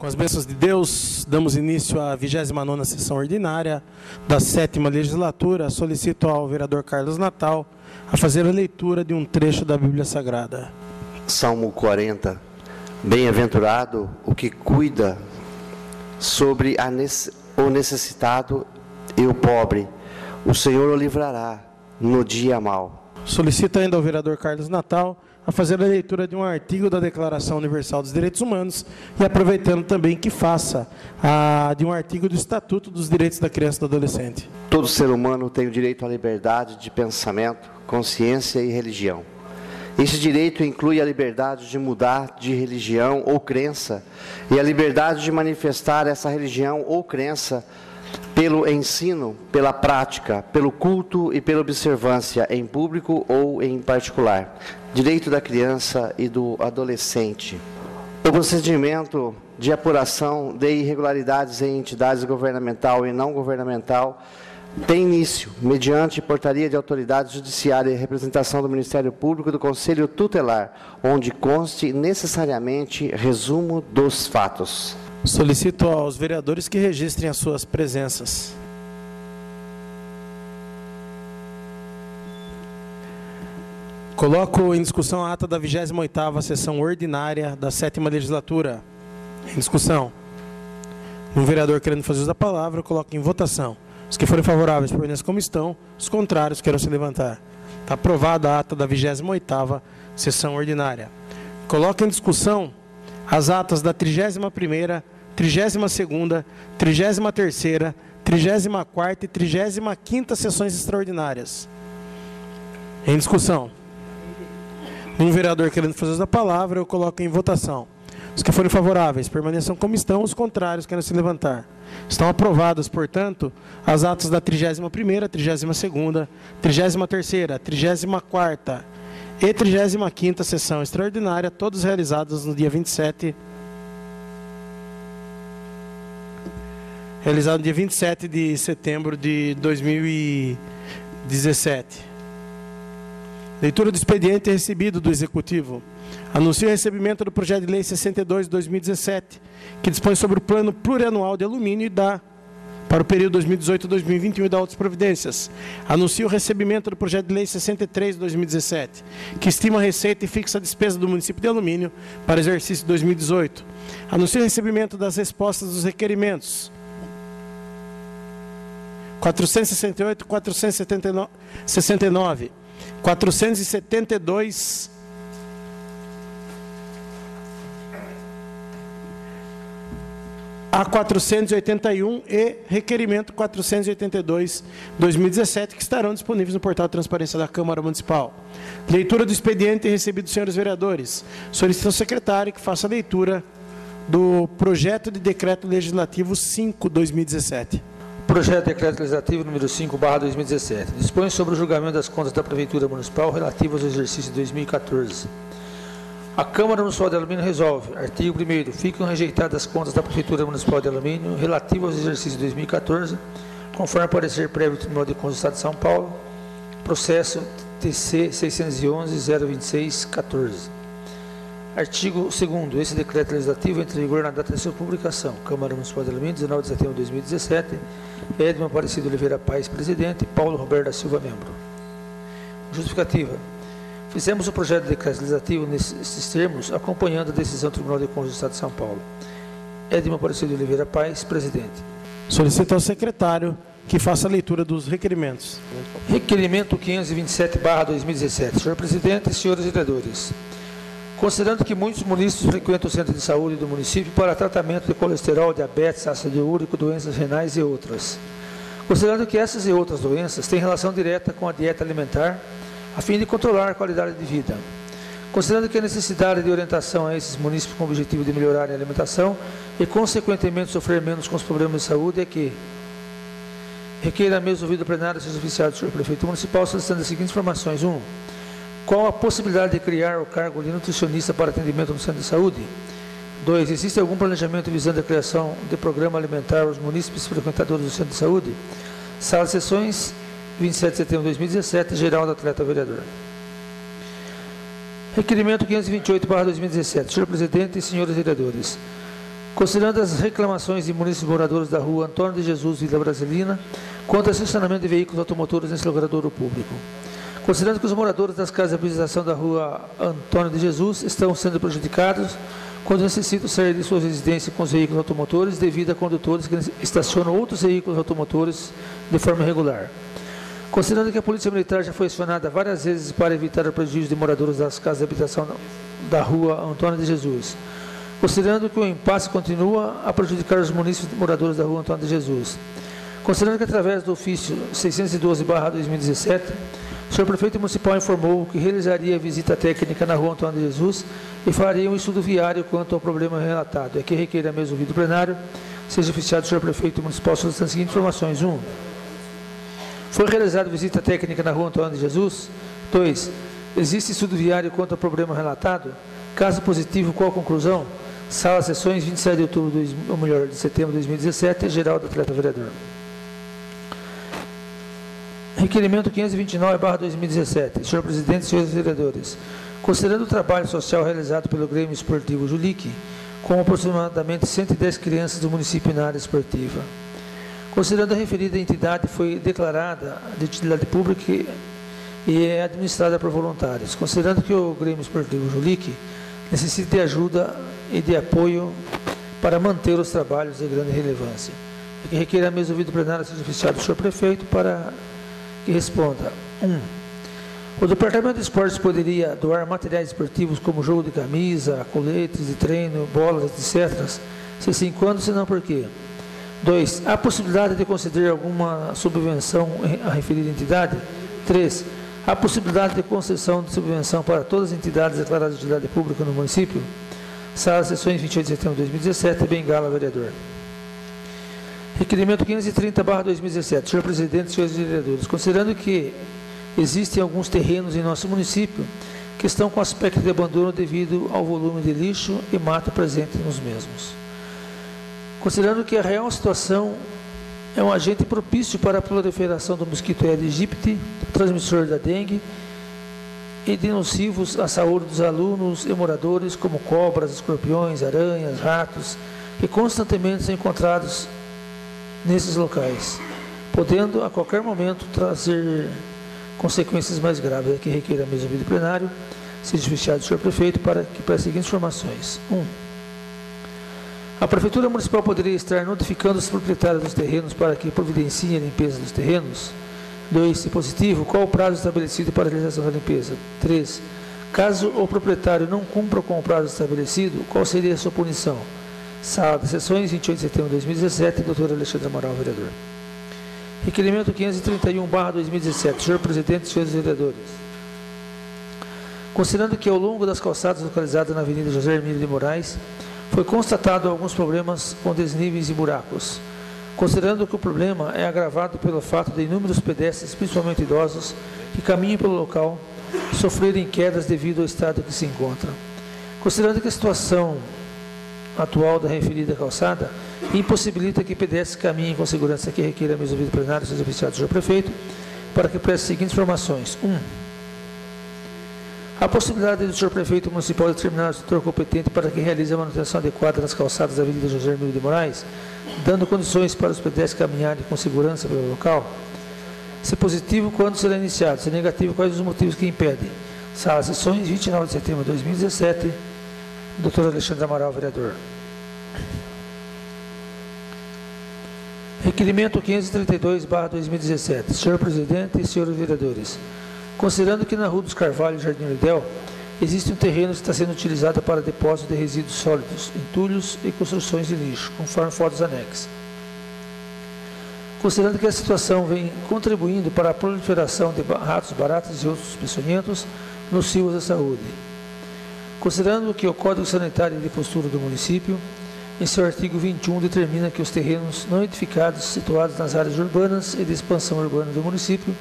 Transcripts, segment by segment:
Com as bênçãos de Deus, damos início à 29ª sessão ordinária da 7ª legislatura. Solicito ao vereador Carlos Natal a fazer a leitura de um trecho da Bíblia Sagrada. Salmo 40. Bem-aventurado o que cuida sobre o necessitado e o pobre. O Senhor o livrará no dia mau. Solicito ainda ao vereador Carlos Natal a fazer a leitura de um artigo da Declaração Universal dos Direitos Humanos e aproveitando também que faça de um artigo do Estatuto dos Direitos da Criança e do Adolescente. Todo ser humano tem o direito à liberdade de pensamento, consciência e religião. Esse direito inclui a liberdade de mudar de religião ou crença e a liberdade de manifestar essa religião ou crença pelo ensino, pela prática, pelo culto e pela observância em público ou em particular. Direito da criança e do adolescente. O procedimento de apuração de irregularidades em entidades governamental e não governamental tem início, mediante portaria de autoridade judiciária e representação do Ministério Público e do Conselho Tutelar, onde conste necessariamente resumo dos fatos. Solicito aos vereadores que registrem as suas presenças. Coloco em discussão a ata da 28ª sessão ordinária da 7ª legislatura. Em discussão. Um vereador querendo fazer uso da palavra, eu coloco em votação. Os que forem favoráveis permaneçam como estão, os contrários queiram se levantar. Está aprovada a ata da 28ª sessão ordinária. Coloco em discussão as atas da 31ª, 32ª, 33ª, 34ª e 35ª sessões extraordinárias. Em discussão. Um vereador querendo fazer uso da palavra, eu coloco em votação. Os que forem favoráveis permaneçam como estão, os contrários querem se levantar. Estão aprovadas, portanto, as atas da 31ª, 32ª, 33ª, 34ª e 35ª sessão extraordinária, todas realizadas no dia 27 de setembro de 2017. Leitura do expediente recebido do Executivo. Anuncio o recebimento do projeto de lei 62 de 2017, que dispõe sobre o plano plurianual de alumínio e dá para o período 2018-2021 e dá outras providências. Anuncio o recebimento do projeto de lei 63 de 2017, que estima a receita e fixa a despesa do município de Alumínio para exercício de 2018. Anuncio o recebimento das respostas dos requerimentos 468, 469, 472 a 481 e requerimento 482/2017, que estarão disponíveis no portal de transparência da Câmara Municipal. Leitura do expediente recebido dos senhores vereadores. Solicito ao secretário que faça a leitura do projeto de decreto legislativo 5/2017. Projeto de decreto legislativo número 5/2017. Dispõe sobre o julgamento das contas da Prefeitura Municipal relativas ao exercício de 2014. A Câmara Municipal de Alumínio resolve, artigo 1º, ficam rejeitadas as contas da Prefeitura Municipal de Alumínio relativas ao exercício de 2014, conforme parecer prévio do Tribunal de Contas do Estado de São Paulo, processo TC 611-026-14. Artigo 2º, esse decreto legislativo entra em vigor na data de sua publicação. Câmara Municipal de Alumínio, 19 de setembro de 2017, Edmo Aparecido Oliveira Paes, presidente, Paulo Roberto da Silva, membro. Justificativa. Fizemos o projeto de decreto legislativo nesses termos, acompanhando a decisão do Tribunal de Contas do Estado de São Paulo. Edmo Aparecido Oliveira Paes, presidente. Solicito ao secretário que faça a leitura dos requerimentos. Requerimento 527/2017. Senhor presidente e senhores vereadores, considerando que muitos munícipes frequentam o centro de saúde do município para tratamento de colesterol, diabetes, ácido úrico, doenças renais e outras. Considerando que essas e outras doenças têm relação direta com a dieta alimentar, a fim de controlar a qualidade de vida. Considerando que a necessidade de orientação a esses munícipes com o objetivo de melhorarem a alimentação e, consequentemente, sofrer menos com os problemas de saúde, é que requeira a mesa ouvido plenário seus oficiais do senhor prefeito municipal, solicitando as seguintes informações. 1. Qual a possibilidade de criar o cargo de nutricionista para atendimento no centro de saúde? 2. Existe algum planejamento visando a criação de programa alimentar aos munícipes frequentadores do centro de saúde? Sala de sessões, 27 de setembro de 2017, geral do atleta vereador. Requerimento 528/2017. Senhor presidente e senhores vereadores, Considerando as reclamações de munícipes moradores da rua Antônio de Jesus, Vila Brasilina, quanto ao estacionamento de veículos automotores nesse logradouro público. Considerando que os moradores das casas de habitação da rua Antônio de Jesus estão sendo prejudicados quando necessitam sair de suas residências com os veículos automotores devido a condutores que estacionam outros veículos automotores de forma irregular. Considerando que a Polícia Militar já foi acionada várias vezes para evitar o prejuízo de moradores das casas de habitação da rua Antônio de Jesus. Considerando que o impasse continua a prejudicar os munícipes moradores da rua Antônio de Jesus. Considerando que através do ofício 612/2017, o senhor prefeito municipal informou que realizaria visita técnica na rua Antônio de Jesus e faria um estudo viário quanto ao problema relatado. É que requer a mesa ouvido plenário, seja oficiado o senhor prefeito municipal solicitando as seguintes informações. 1. Foi realizada visita técnica na rua Antônio de Jesus? 2. Existe estudo viário quanto ao problema relatado? Caso positivo, qual a conclusão? Sala Sessões, 27 de outubro, de setembro de 2017, geral do atleta vereador. Requerimento 529/2017. Senhor presidente e senhores vereadores, considerando o trabalho social realizado pelo Grêmio Esportivo Julique, com aproximadamente 110 crianças do município na área esportiva, considerando a referida entidade foi declarada de utilidade pública e é administrada por voluntários, considerando que o Grêmio Esportivo Julique necessita de ajuda e de apoio para manter os trabalhos de grande relevância. É que requer a mesa ouvido plenário seja oficiado do senhor prefeito para que responda. 1. O Departamento de Esportes poderia doar materiais esportivos como jogo de camisa, coletes de treino, bolas, etc. Se sim, quando, se não, por quê? 2. Há possibilidade de conceder alguma subvenção à referida entidade? 3. Há possibilidade de concessão de subvenção para todas as entidades declaradas de utilidade pública no município? Sala Sessões, 28 de setembro de 2017, Bengala, vereador. Requerimento 530/2017. Senhor presidente e senhores vereadores, considerando que existem alguns terrenos em nosso município que estão com aspecto de abandono devido ao volume de lixo e mato presente nos mesmos. Considerando que a real situação é um agente propício para a proliferação do mosquito Aedes aegypti, transmissor da dengue, e de nocivos à saúde dos alunos e moradores, como cobras, escorpiões, aranhas, ratos, que constantemente são encontrados nesses locais, podendo a qualquer momento trazer consequências mais graves. Aqui requer a mesa ouvido plenário, seja oficiado do senhor prefeito para as seguintes informações. 1. A Prefeitura Municipal poderia estar notificando os proprietários dos terrenos para que providenciem a limpeza dos terrenos? 2. Se positivo, qual o prazo estabelecido para a realização da limpeza? 3. Caso o proprietário não cumpra com o prazo estabelecido, qual seria a sua punição? Sala de Sessões, 28 de setembro de 2017, doutor Alexandre Amaral, vereador. Requerimento 531/2017. Senhor presidente e senhores vereadores, considerando que ao longo das calçadas localizadas na Avenida José Hermínio de Moraes, foi constatado alguns problemas com desníveis e buracos. Considerando que o problema é agravado pelo fato de inúmeros pedestres, principalmente idosos, que caminham pelo local, sofrerem quedas devido ao estado que se encontram. Considerando que a situação atual da referida calçada impossibilita que pedestres caminhem com segurança, que requer a mesa ouvido plenário, seja oficiado do senhor prefeito, para que preste as seguintes informações. 1. A possibilidade do senhor prefeito municipal determinar o setor competente para que realize a manutenção adequada nas calçadas da Avenida José Hermínio de Moraes, dando condições para os pedestres caminharem com segurança pelo local? Se positivo, quando será iniciado? Se negativo, quais os motivos que impedem? Sala Sessões, 29 de setembro de 2017, doutor Alexandre Amaral, vereador. Requerimento 532/2017. Senhor presidente e senhores vereadores, considerando que na Rua dos Carvalhos, Jardim Lidel, existe um terreno que está sendo utilizado para depósito de resíduos sólidos, entulhos e construções de lixo, conforme fotos anexas. Considerando que a situação vem contribuindo para a proliferação de ratos, baratas e outros peçonhentos nocivos à saúde. Considerando que o Código Sanitário de Postura do município, em seu artigo 21, determina que os terrenos não edificados situados nas áreas urbanas e de expansão urbana do município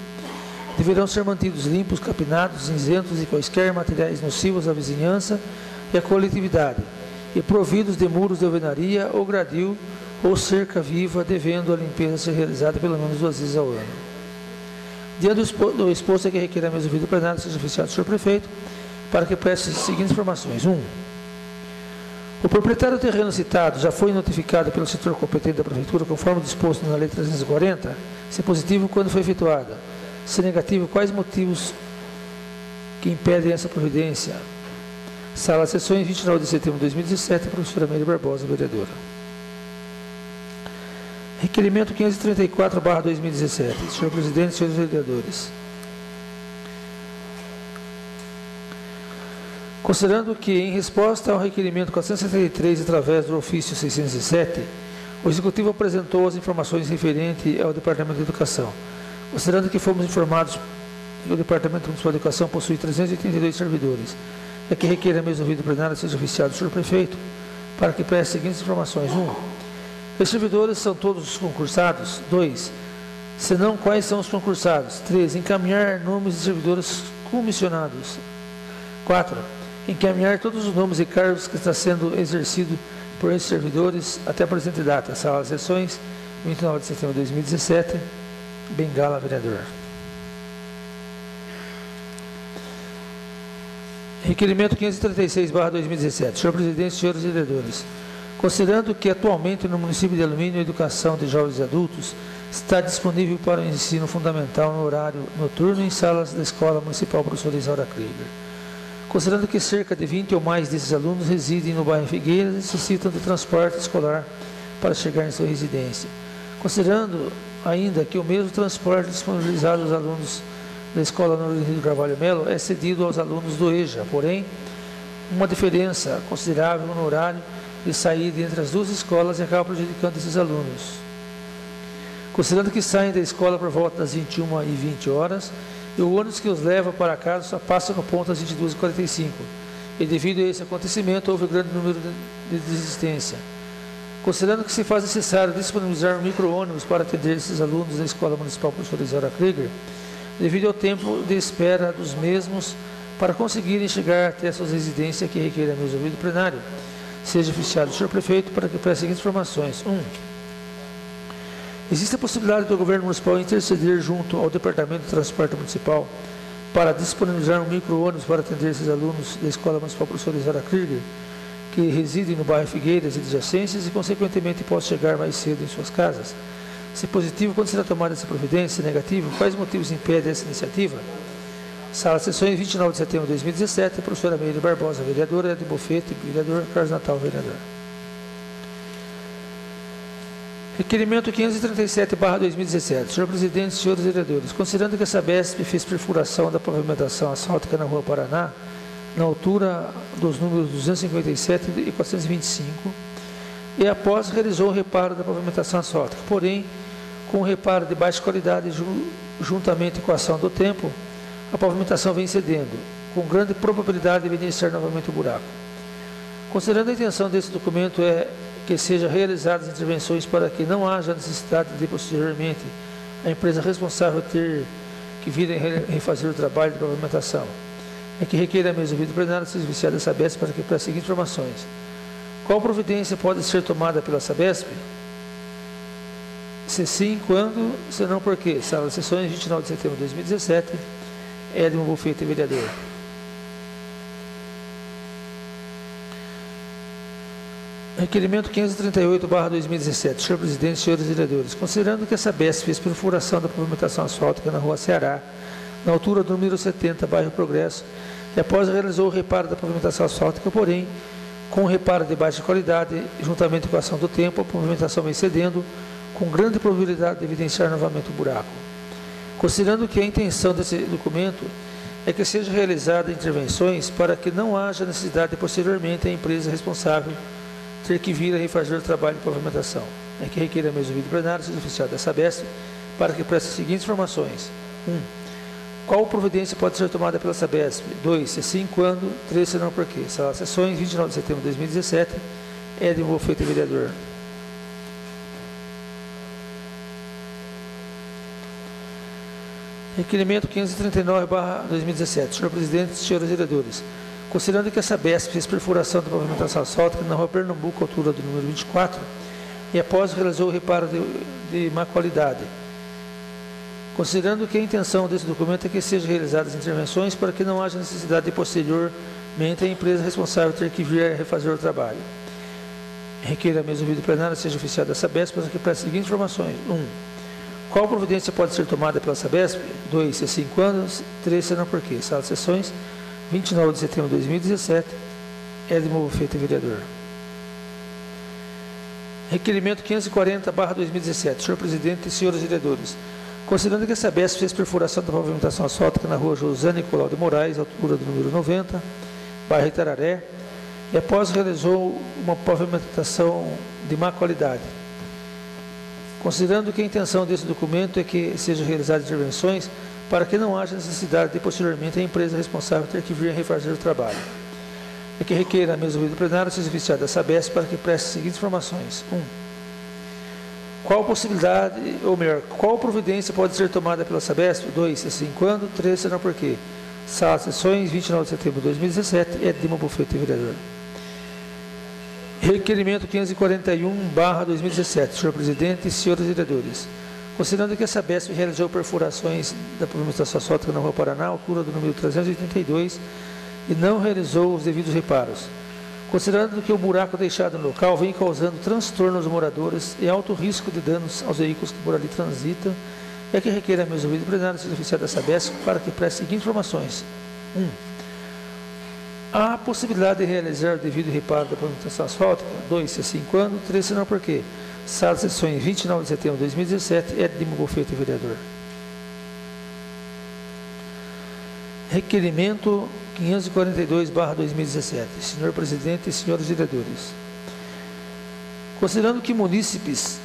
deverão ser mantidos limpos, capinados, isentos de quaisquer materiais nocivos à vizinhança e à coletividade, e providos de muros de alvenaria ou gradil ou cerca viva, devendo a limpeza ser realizada pelo menos 2 vezes ao ano. Diante do exposto, é que requer a mesa ouvido plenário, seja oficiado do senhor prefeito, para que preste as seguintes informações. 1. O proprietário do terreno citado já foi notificado pelo setor competente da Prefeitura, conforme disposto na Lei 340, se positivo, quando foi efetuada. Se negativo, quais motivos que impedem essa providência? Sala de Sessões, 29 de setembro de 2017, professora Meire Barbosa, vereadora. Requerimento 534/2017. Senhor presidente, senhores vereadores. Considerando que, em resposta ao requerimento 473, através do ofício 607, o Executivo apresentou as informações referentes ao Departamento de Educação. Considerando que fomos informados que o Departamento Municipal de Educação possui 382 servidores, é que requer a mesa do plenário seja oficiado do senhor prefeito, para que preste as seguintes informações. 1. Os servidores são todos concursados? 2. Se não, quais são os concursados? 3. Encaminhar nomes de servidores comissionados. 4. Encaminhar todos os nomes e cargos que está sendo exercido por esses servidores até a presente data. Sala de Sessões, 29 de setembro de 2017, Bengala, vereador. Requerimento 536/2017. Senhor presidente, senhores vereadores, considerando que atualmente no município de Alumínio a educação de jovens e adultos está disponível para o ensino fundamental no horário noturno em salas da Escola Municipal Professora Isaura Krieger. Considerando que cerca de 20 ou mais desses alunos residem no bairro Figueiras e necessitam de transporte escolar para chegar em sua residência. Considerando ainda que o mesmo transporte disponibilizado aos alunos da Escola Norbertino Carvalho Melo é cedido aos alunos do EJA, porém, uma diferença considerável no horário de saída entre as duas escolas e acaba prejudicando esses alunos. Considerando que saem da escola por volta das 21h20, e o ônibus que os leva para casa só passa no ponto às 22h45. E devido a esse acontecimento, houve grande número de desistência. Considerando que se faz necessário disponibilizar um micro-ônibus para atender esses alunos da Escola Municipal Professora Isaura Krieger, devido ao tempo de espera dos mesmos para conseguirem chegar até suas residências, que requer a mesa do plenário, seja oficiado o senhor prefeito para que preste as seguintes informações. 1. Existe a possibilidade do governo municipal interceder junto ao Departamento de Transporte Municipal para disponibilizar um micro-ônibus para atender esses alunos da Escola Municipal Professora Isaura Krieger, que residem no bairro Figueiras e adjacências e, consequentemente, possam chegar mais cedo em suas casas. Se positivo, quando será tomada essa providência? Se negativo, quais motivos impedem essa iniciativa? Sala de Sessões, 29 de setembro de 2017, professora Meire Barbosa, vereadora, Ed Bofete, vereador, Carlos Natal, vereador. Requerimento 537/2017. Senhor presidente, senhores vereadores, considerando que a Sabesp fez perfuração da pavimentação asfáltica na Rua Paraná, na altura dos números 257 e 425, e após realizou o reparo da pavimentação asfáltica, porém, com o reparo de baixa qualidade, juntamente com a ação do tempo, a pavimentação vem cedendo, com grande probabilidade de evidenciar novamente o buraco. Considerando a intenção desse documento é que sejam realizadas intervenções para que não haja necessidade de, posteriormente, a empresa responsável ter que vir a refazer o trabalho de pavimentação, é que requer a mesa do plenário seja oficiada a Sabesp para que preste as seguintes informações. Qual providência pode ser tomada pela Sabesp? Se sim, quando? Se não, por quê? Sala de Sessões, 29 de setembro de 2017, Edmo Bofete, vereador. Requerimento 538/2017. Senhor presidente, senhores vereadores, considerando que a Sabesp fez perfuração da pavimentação asfáltica na Rua Ceará, na altura do número 70, bairro Progresso, e após realizou o reparo da pavimentação asfáltica, porém, com o reparo de baixa qualidade, juntamente com a ação do tempo, a pavimentação vem cedendo, com grande probabilidade de evidenciar novamente o buraco. Considerando que a intenção desse documento é que sejam realizadas intervenções para que não haja necessidade de, posteriormente, a empresa responsável ter que vir a refazer o trabalho de pavimentação, é que requer a mesa do plenário seja oficial da Sabesp para que preste as seguintes informações. 1. Qual providência pode ser tomada pela Sabesp? 2. Se sim, quando? 3. Se não, por quê? Sala de Sessões, 29 de setembro de 2017, Edmo Bofete, vereador. Requerimento 539/2017. Senhor presidente, senhores vereadores, considerando que a Sabesp fez perfuração da pavimentação asfáltica na Rua Pernambuco, altura do número 24, e após realizou o reparo de má qualidade. Considerando que a intenção desse documento é que sejam realizadas intervenções para que não haja necessidade de, posteriormente, a empresa responsável ter que vir a refazer o trabalho. Requer a mesa ouvida plenária seja oficiada da Sabesp para que preste as seguintes informações. 1. Qual providência pode ser tomada pela Sabesp? 2. Se sim, quando? 3. Se não, por quê? Sala de sessões, 29 de setembro de 2017. Edmo Feito, vereador. Requerimento 540/2017. Senhor presidente e senhores vereadores, considerando que a Sabesp fez perfuração da pavimentação asfáltica na rua José Nicolau de Moraes, altura do número 90, bairro Itararé, e após realizou uma pavimentação de má qualidade. Considerando que a intenção desse documento é que sejam realizadas intervenções para que não haja necessidade de posteriormente a empresa responsável ter que vir a refazer o trabalho. É que requer a mesa ouvida plenária seja oficiada da Sabesp para que preste as seguintes informações. 1. Qual possibilidade, ou melhor, qual providência pode ser tomada pela Sabesp? 2. Se sim, quando? 3. Se não, por quê? Sala de sessões, 29 de setembro de 2017. Edmo Bufeto, vereador. Requerimento 541/2017. Senhor presidente e senhores vereadores, considerando que a Sabesp realizou perfurações da pavimentação asfáltica na rua Paraná, altura do número 382, e não realizou os devidos reparos. Considerando que o buraco deixado no local vem causando transtorno aos moradores e alto risco de danos aos veículos que por ali transitam, é que requer a mesa ouvida plenária seja oficial da Sabesp para que preste as seguintes informações. 1. Há a possibilidade de realizar o devido reparo da pavimentação asfáltica? 2. Se sim, quando? 3. Se não, por quê? Sala de sessões, 29 de setembro de 2017. Edmo Bufeto, vereador. Requerimento 542/2017. Senhor presidente e senhores vereadores, considerando que munícipes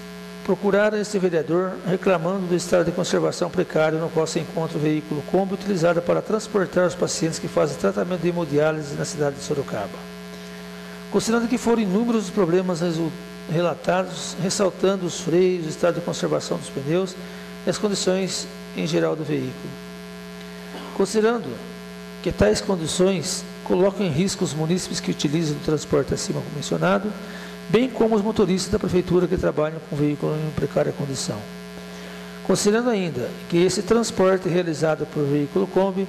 procuraram este vereador reclamando do estado de conservação precário no qual se encontra o veículo Kombi utilizado para transportar os pacientes que fazem tratamento de hemodiálise na cidade de Sorocaba. Considerando que foram inúmeros os problemas relatados, ressaltando os freios, o estado de conservação dos pneus e as condições em geral do veículo. Considerando que tais condições colocam em risco os munícipes que utilizam o transporte acima mencionado, bem como os motoristas da prefeitura que trabalham com veículo em precária condição. Considerando ainda que esse transporte realizado por veículo Kombi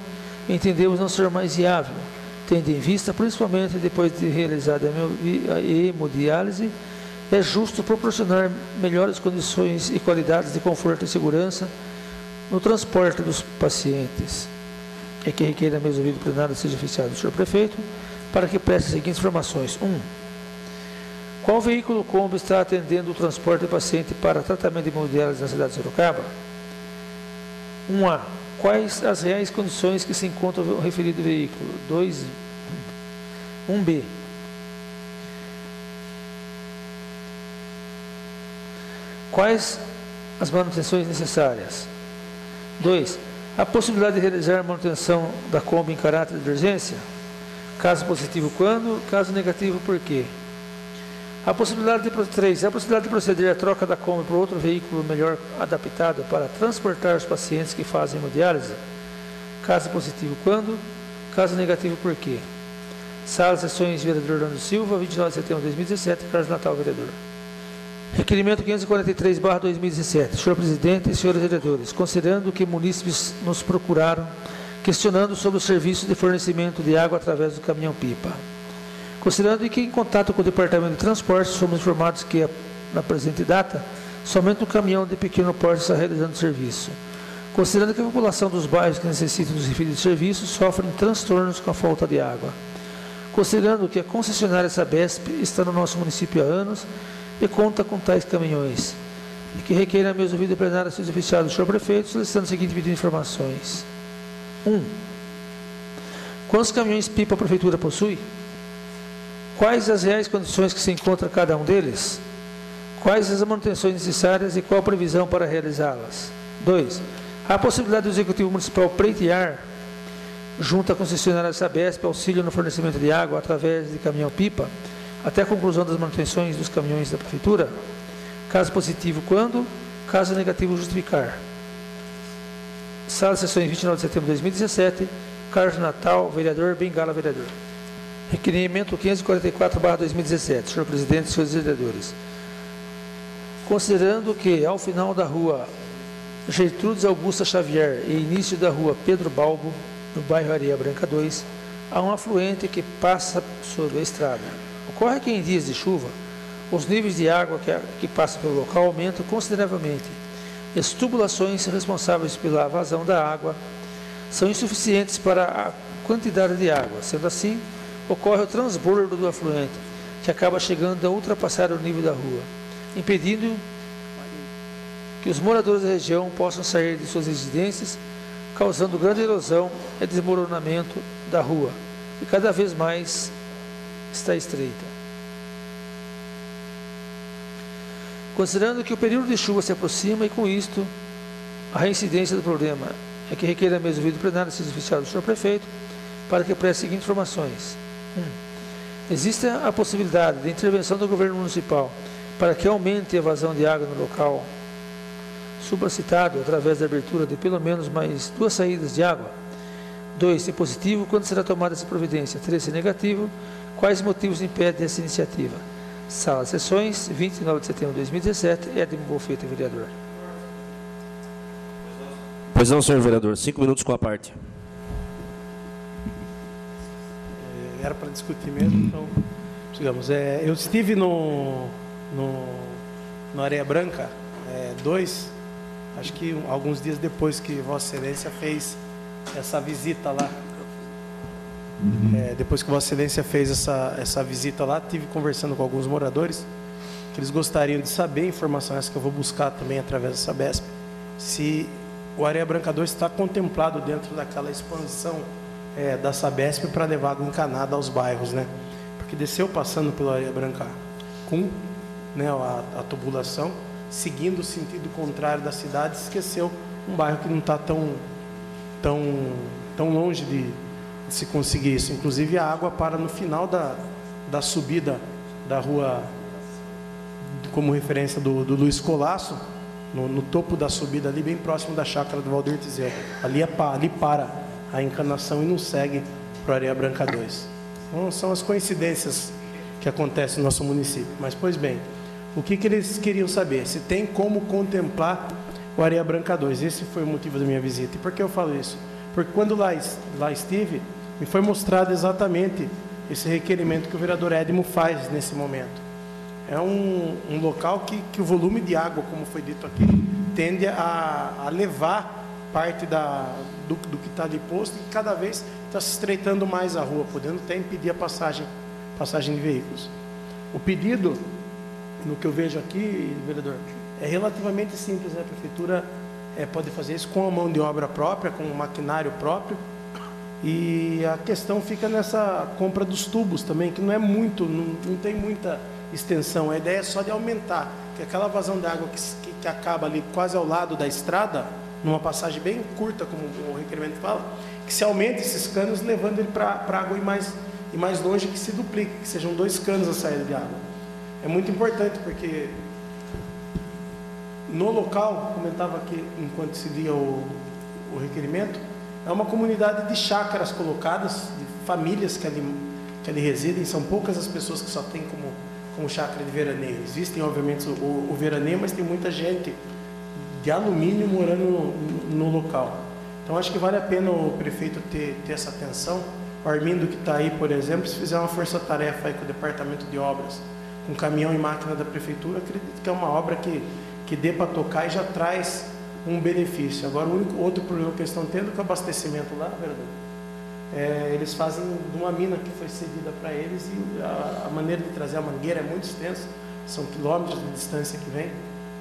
entendemos não ser mais viável, tendo em vista, principalmente depois de realizada a hemodiálise, é justo proporcionar melhores condições e qualidades de conforto e segurança no transporte dos pacientes. É que requer a mesa ouvida plenária seja oficiada do senhor prefeito para que preste as seguintes informações. 1. Qual veículo Kombi está atendendo o transporte de paciente para tratamento de hemodiálise na cidade de Sorocaba? 1A. Quais as reais condições que se encontra o referido veículo? 1B. Quais as manutenções necessárias? 2. A possibilidade de realizar manutenção da Kombi em caráter de urgência? Caso positivo, quando? Caso negativo, por quê? 3. A possibilidade de proceder à troca da Kombi por outro veículo melhor adaptado para transportar os pacientes que fazem hemodiálise? Caso positivo, quando? Caso negativo, por quê? Sala de sessões, vereador Orlando Silva, 29 de setembro de 2017, Carlos Natal, vereador. Requerimento 543/2017. Senhor presidente e senhores vereadores, considerando que munícipes nos procuraram questionando sobre o serviço de fornecimento de água através do caminhão-pipa. Considerando que em contato com o Departamento de Transporte, somos informados que, na presente data, somente um caminhão de pequeno porte está realizando o serviço. Considerando que a população dos bairros que necessitam dos referidos serviços sofrem transtornos com a falta de água. Considerando que a concessionária Sabesp está no nosso município há anos e conta com tais caminhões, e que requer a mesa ouvida plenária seja oficial do senhor prefeito, solicitando o seguinte pedido de informações. 1. Quantos caminhões-pipa a prefeitura possui? Quais as reais condições que se encontra cada um deles? Quais as manutenções necessárias e qual a previsão para realizá-las? 2. Há a possibilidade do Executivo Municipal pleitear, junto à concessionária Sabesp, auxílio no fornecimento de água através de caminhão-pipa, até a conclusão das manutenções dos caminhões da prefeitura? Caso positivo, quando? Caso negativo, justificar. Sala de sessões, 29 de setembro de 2017, Carlos Natal, vereador, Bengala, vereador. Requerimento 544/2017. Senhor presidente e senhores vereadores, considerando que, ao final da rua Gertrudes Augusta Xavier e início da rua Pedro Balbo, no bairro Areia Branca 2, há um afluente que passa sobre a estrada. Ocorre que em dias de chuva, Os níveis de água que passam pelo local aumentam consideravelmente. E as tubulações responsáveis pela vazão da água são insuficientes para a quantidade de água. Sendo assim, ocorre o transbordo do afluente, que acaba chegando a ultrapassar o nível da rua, impedindo que os moradores da região possam sair de suas residências, causando grande erosão e desmoronamento da rua, que cada vez mais está estreita. Considerando que o período de chuva se aproxima e, com isto, a reincidência do problema é que requer a mesmo vídeo plenário de oficial do senhor prefeito para que preste as seguintes informações. Existe a possibilidade de intervenção do governo municipal para que aumente a vazão de água no local supracitado através da abertura de pelo menos mais 2 saídas de água? 2. Se positivo, quando será tomada essa providência? 3. Se negativo, quais motivos impedem essa iniciativa? Sala de Sessões, 29 de setembro de 2017, Edmo Bolfeto, vereador. Pois não, senhor vereador, 5 minutos com a parte. Era para discutir mesmo, então, digamos, eu estive no Areia Branca 2, acho que alguns dias depois que Vossa Excelência fez essa visita lá. Depois que Vossa Excelência fez essa visita lá, tive conversando com alguns moradores que eles gostariam de saber, informação essa que eu vou buscar também através da Sabesp, se o Areia Branca 2 está contemplado dentro daquela expansão da Sabesp para levar água encanada aos bairros, né? Porque desceu passando pela Areia Branca 1, né, a tubulação, seguindo o sentido contrário da cidade, esqueceu um bairro que não está tão longe de se conseguir isso. Inclusive a água para no final da subida da rua, como referência do Luiz Colasso, no topo da subida ali, bem próximo da chácara do Valdir Tizeu. Ali para a encanação e não segue para a Areia Branca 2. Então, são as coincidências que acontecem no nosso município. Mas, pois bem, o que eles queriam saber? Se tem como contemplar o Areia Branca 2. Esse foi o motivo da minha visita. E por que eu falo isso? Porque quando lá estive, me foi mostrado exatamente esse requerimento que o vereador Edmo faz nesse momento. É um local que o volume de água, como foi dito aqui, tende a levar parte do que está ali posto e cada vez está se estreitando mais a rua, podendo até impedir a passagem de veículos. O pedido, no que eu vejo aqui, vereador, é relativamente simples, né? A prefeitura pode fazer isso com a mão de obra própria, com o maquinário próprio, e a questão fica nessa compra dos tubos também, que não é muito, não tem muita extensão. A ideia é só de aumentar, que aquela vazão de água que acaba ali quase ao lado da estrada, numa passagem bem curta, como o requerimento fala, que se aumente esses canos, levando ele para água e mais longe, que se duplique, que sejam 2 canos a saída de água. É muito importante, porque no local, comentava aqui enquanto se lia o requerimento, é uma comunidade de chácaras colocadas, de famílias que ali residem. São poucas as pessoas que só têm como chácara de veraneio. Existem, obviamente, o veraneio, mas tem muita gente de alumínio morando no local. Então, acho que vale a pena o prefeito ter essa atenção. O Armindo, que está aí, por exemplo, se fizer uma força-tarefa aí com o departamento de obras, com caminhão e máquina da prefeitura, acredito que é uma obra que dê para tocar e já traz um benefício. Agora, outro problema que eles estão tendo é que o abastecimento lá, vereador, eles fazem de uma mina que foi cedida para eles, e a maneira de trazer a mangueira é muito extensa, são quilômetros de distância que vem,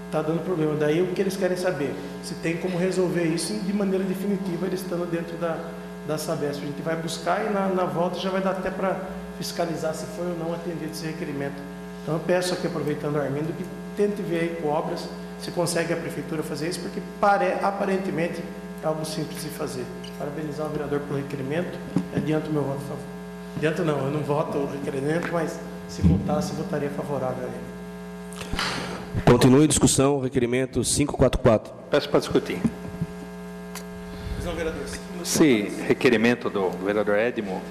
está dando problema. Daí o que eles querem saber, se tem como resolver isso de maneira definitiva, eles estando dentro da Sabesp. A gente vai buscar e na volta já vai dar até para fiscalizar se foi ou não atendido esse requerimento. Então eu peço aqui, aproveitando o Armindo, que tente ver aí com obras se consegue a prefeitura fazer isso, porque aparentemente é algo simples de fazer. Parabenizar o vereador pelo requerimento. Adianto o meu voto a favor. Adianto não, eu não voto o requerimento, mas se votasse, votaria favorável a ele. Continue a discussão, requerimento 544. Peço para discutir. Não, vereador. Esse requerimento do vereador Edmo,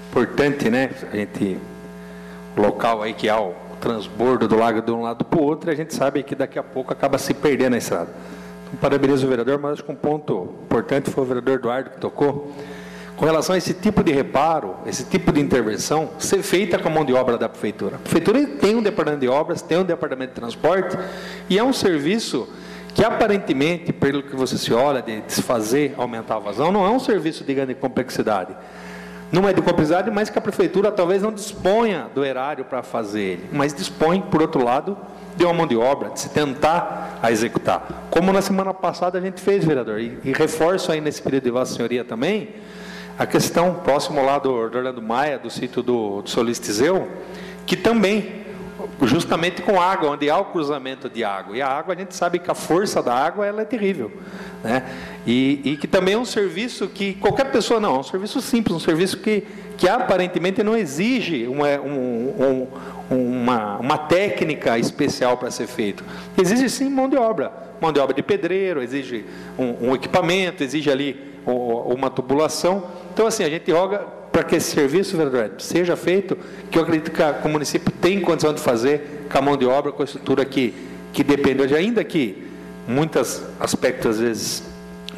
importante, né? O local aí que há o transbordo do lago de um lado para o outro, a gente sabe que daqui a pouco acaba se perdendo a estrada. Então, parabenizo o vereador, mas acho que um ponto importante foi o vereador Eduardo que tocou. com relação a esse tipo de reparo, esse tipo de intervenção, ser feita com a mão de obra da prefeitura. A prefeitura tem um departamento de obras, tem um departamento de transporte, e é um serviço que aparentemente, pelo que você se olha, de desfazer, aumentar a vazão, não é um serviço de grande complexidade. Não é de complexidade, mas que a prefeitura talvez não disponha do erário para fazer ele, mas dispõe, por outro lado, de uma mão de obra, de se tentar a executar. Como na semana passada a gente fez, vereador, e reforço aí nesse período de Vossa Senhoria também, a questão próximo lá do Orlando Maia, do sítio do Solistizeu, que também, justamente com água, onde há o cruzamento de água, e a água a gente sabe que a força da água ela é terrível, né? E que também é um serviço que qualquer pessoa, não, é um serviço simples, um serviço que aparentemente não exige uma técnica especial para ser feito. Exige sim mão de obra de pedreiro, exige um equipamento, exige ali uma tubulação. Então assim, a gente roga para que esse serviço, vereador, seja feito, que eu acredito que o município tem condição de fazer com a mão de obra, com a estrutura que depende hoje, ainda que muitos aspectos às vezes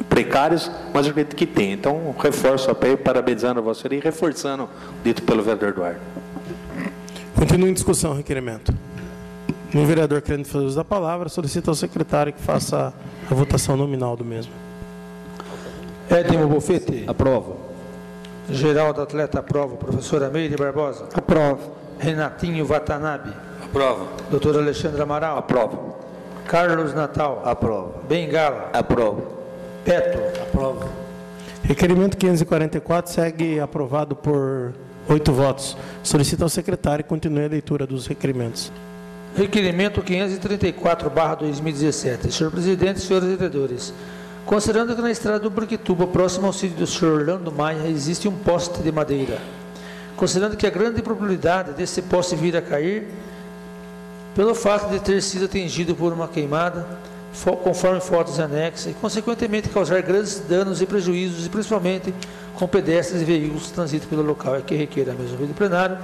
precários, mas eu acredito que tem. Então, reforço o apelo, parabenizando a Vossa Senhoria e reforçando o dito pelo vereador Eduardo. Continua em discussão o requerimento. O vereador querendo fazer uso da palavra, solicita ao secretário que faça a votação nominal do mesmo. Edmo Bofete. Aprovo. Geraldo Atleta, aprova. Professora Meire Barbosa. Aprova. Renatinho Watanabe. Aprova. Doutor Alexandre Amaral. Aprova. Carlos Natal. Aprova. Bengala. Aprova. Beto. Aprova. Requerimento 544 segue aprovado por 8 votos. Solicita ao secretário que continue a leitura dos requerimentos. Requerimento 534/2017. Senhor presidente, senhores vereadores, considerando que na estrada do Burquituba, próximo ao sítio do senhor Orlando Maia, existe um poste de madeira, considerando que a grande probabilidade desse poste vir a cair, pelo fato de ter sido atingido por uma queimada, conforme fotos anexas, e consequentemente causar grandes danos e prejuízos, e principalmente com pedestres e veículos que transitam pelo local, é que requer a mesma vida plenário,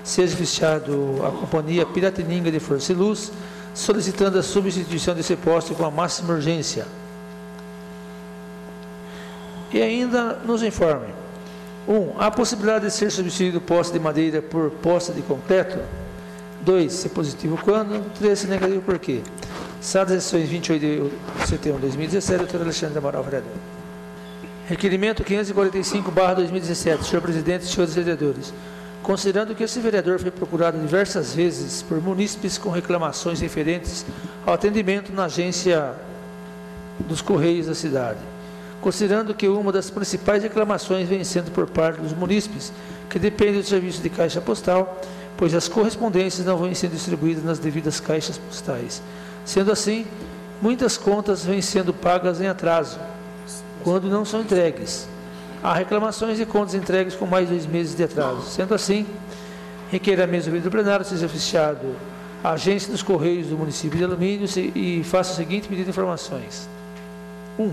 seja oficiado a Companhia Piratininga de Força e Luz, solicitando a substituição desse poste com a máxima urgência. E ainda nos informe: 1. A possibilidade de ser substituído o poste de madeira por poste de concreto. 2. Se positivo, quando? 3. Se negativo, por quê? Sala das sessões 28 de setembro de 2017, doutor Alexandre Amaral, vereador. Requerimento 545/2017. Senhor presidente e senhores vereadores, considerando que esse vereador foi procurado diversas vezes por munícipes com reclamações referentes ao atendimento na agência dos Correios da cidade, considerando que uma das principais reclamações vem sendo por parte dos munícipes que dependem do serviço de caixa postal, pois as correspondências não vêm sendo distribuídas nas devidas caixas postais. Sendo assim, muitas contas vêm sendo pagas em atraso, quando não são entregues. Há reclamações de contas entregues com mais de 2 meses de atraso. Sendo assim, requer a mesa do plenário seja oficiado a agência dos Correios do município de Alumínio e faça o seguinte pedido de informações. 1.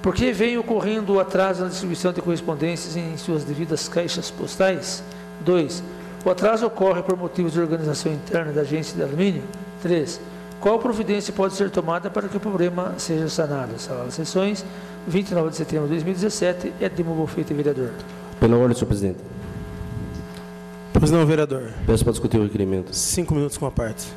Por que vem ocorrendo o atraso na distribuição de correspondências em suas devidas caixas postais? 2. O atraso ocorre por motivos de organização interna da agência de alumínio? 3. Qual providência pode ser tomada para que o problema seja sanado? Sala das sessões, 29 de setembro de 2017, Edmo Bofete, vereador. Pela ordem, senhor presidente. Pois não, vereador. Peço para discutir o requerimento. 5 minutos com a parte.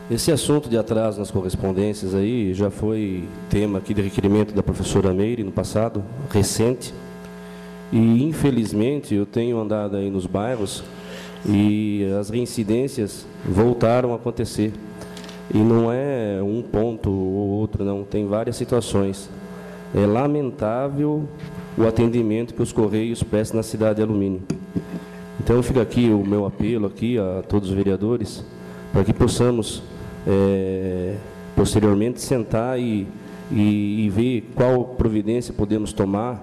Esse assunto de atraso nas correspondências aí já foi tema aqui de requerimento da professora Meire no passado, recente. E, infelizmente, eu tenho andado aí nos bairros e as reincidências voltaram a acontecer. E não é um ponto ou outro, não. Tem várias situações. É lamentável o atendimento que os Correios prestam na cidade de Alumínio. Então, fica aqui o meu apelo aqui a todos os vereadores, para que possamos, posteriormente, sentar e ver qual providência podemos tomar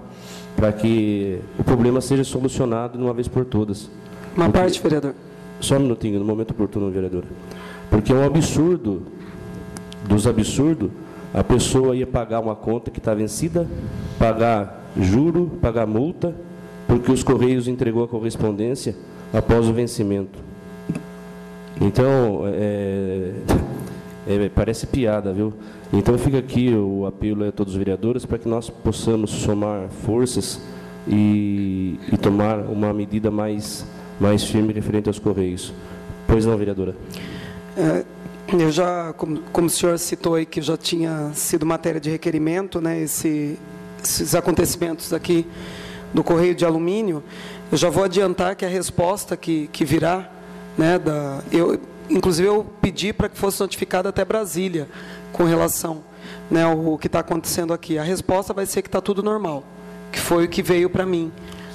para que o problema seja solucionado de uma vez por todas. Uma parte, vereador. Só um minutinho, no momento oportuno, vereadora. Porque é um absurdo, dos absurdos, a pessoa ia pagar uma conta que está vencida, pagar juro, pagar multa, porque os Correios entregou a correspondência após o vencimento. Então, parece piada, viu? Então fica aqui o apelo a todos os vereadores para que nós possamos somar forças e tomar uma medida mais firme referente aos Correios. Pois não, vereadora? Eu já, como o senhor citou aí, que já tinha sido matéria de requerimento, né, esses acontecimentos aqui do Correio de Alumínio, eu já vou adiantar que a resposta que virá, né, inclusive eu pedi para que fosse notificada até Brasília com relação, né, ao que está acontecendo aqui. A resposta vai ser que está tudo normal, que foi o que veio para mim.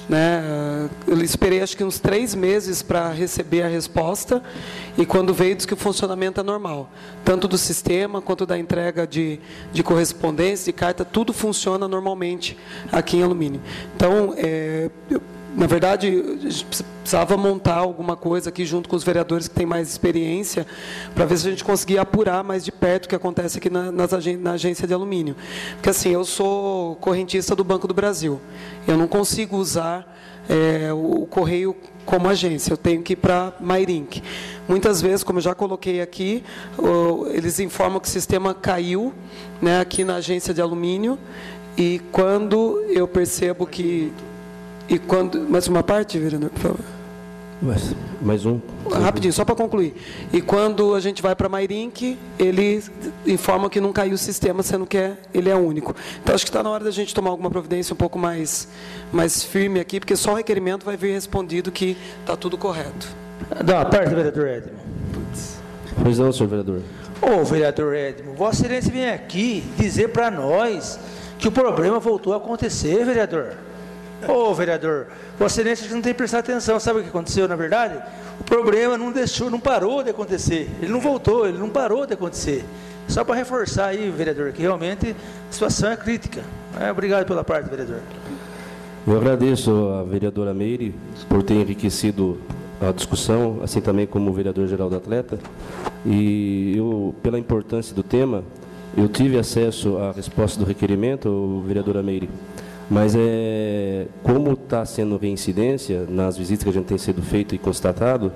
Né? Eu esperei acho que uns 3 meses para receber a resposta, e quando veio diz que o funcionamento é normal, tanto do sistema quanto da entrega de correspondência, de carta, tudo funciona normalmente aqui em Alumínio. Então, na verdade, a gente precisava montar alguma coisa aqui junto com os vereadores que têm mais experiência, para ver se a gente conseguia apurar mais de perto o que acontece aqui na agência de alumínio. Porque assim, eu sou correntista do Banco do Brasil, eu não consigo usar o correio como agência, eu tenho que ir para Mairink. Muitas vezes, como eu já coloquei aqui, eles informam que o sistema caiu, né, aqui na agência de alumínio, e quando eu percebo que... mais uma parte, vereador, por favor. Mais um. Rapidinho, só para concluir. E quando a gente vai para Mairink, ele informa que não caiu o sistema, sendo que ele é único. Então, acho que está na hora da gente tomar alguma providência um pouco mais firme aqui, porque só o requerimento vai vir respondido que está tudo correto. Dá uma parte, vereador Edmo. Pois não, senhor vereador. Ô, vereador Edmo, Vossa Excelência vem aqui dizer para nós que o problema voltou a acontecer, vereador. Ô, vereador, Vossa Excelência não tem prestado atenção. Sabe o que aconteceu, na verdade? O problema não parou de acontecer. Ele não voltou, ele não parou de acontecer. Só para reforçar aí, vereador, que realmente a situação é crítica. Obrigado pela parte, vereador. Eu agradeço a vereadora Meire por ter enriquecido a discussão, assim também como o vereador Geraldo Atleta. E eu, pela importância do tema, eu tive acesso à resposta do requerimento, vereadora Meire. Mas como está sendo reincidência nas visitas que a gente tem sido feito e constatado,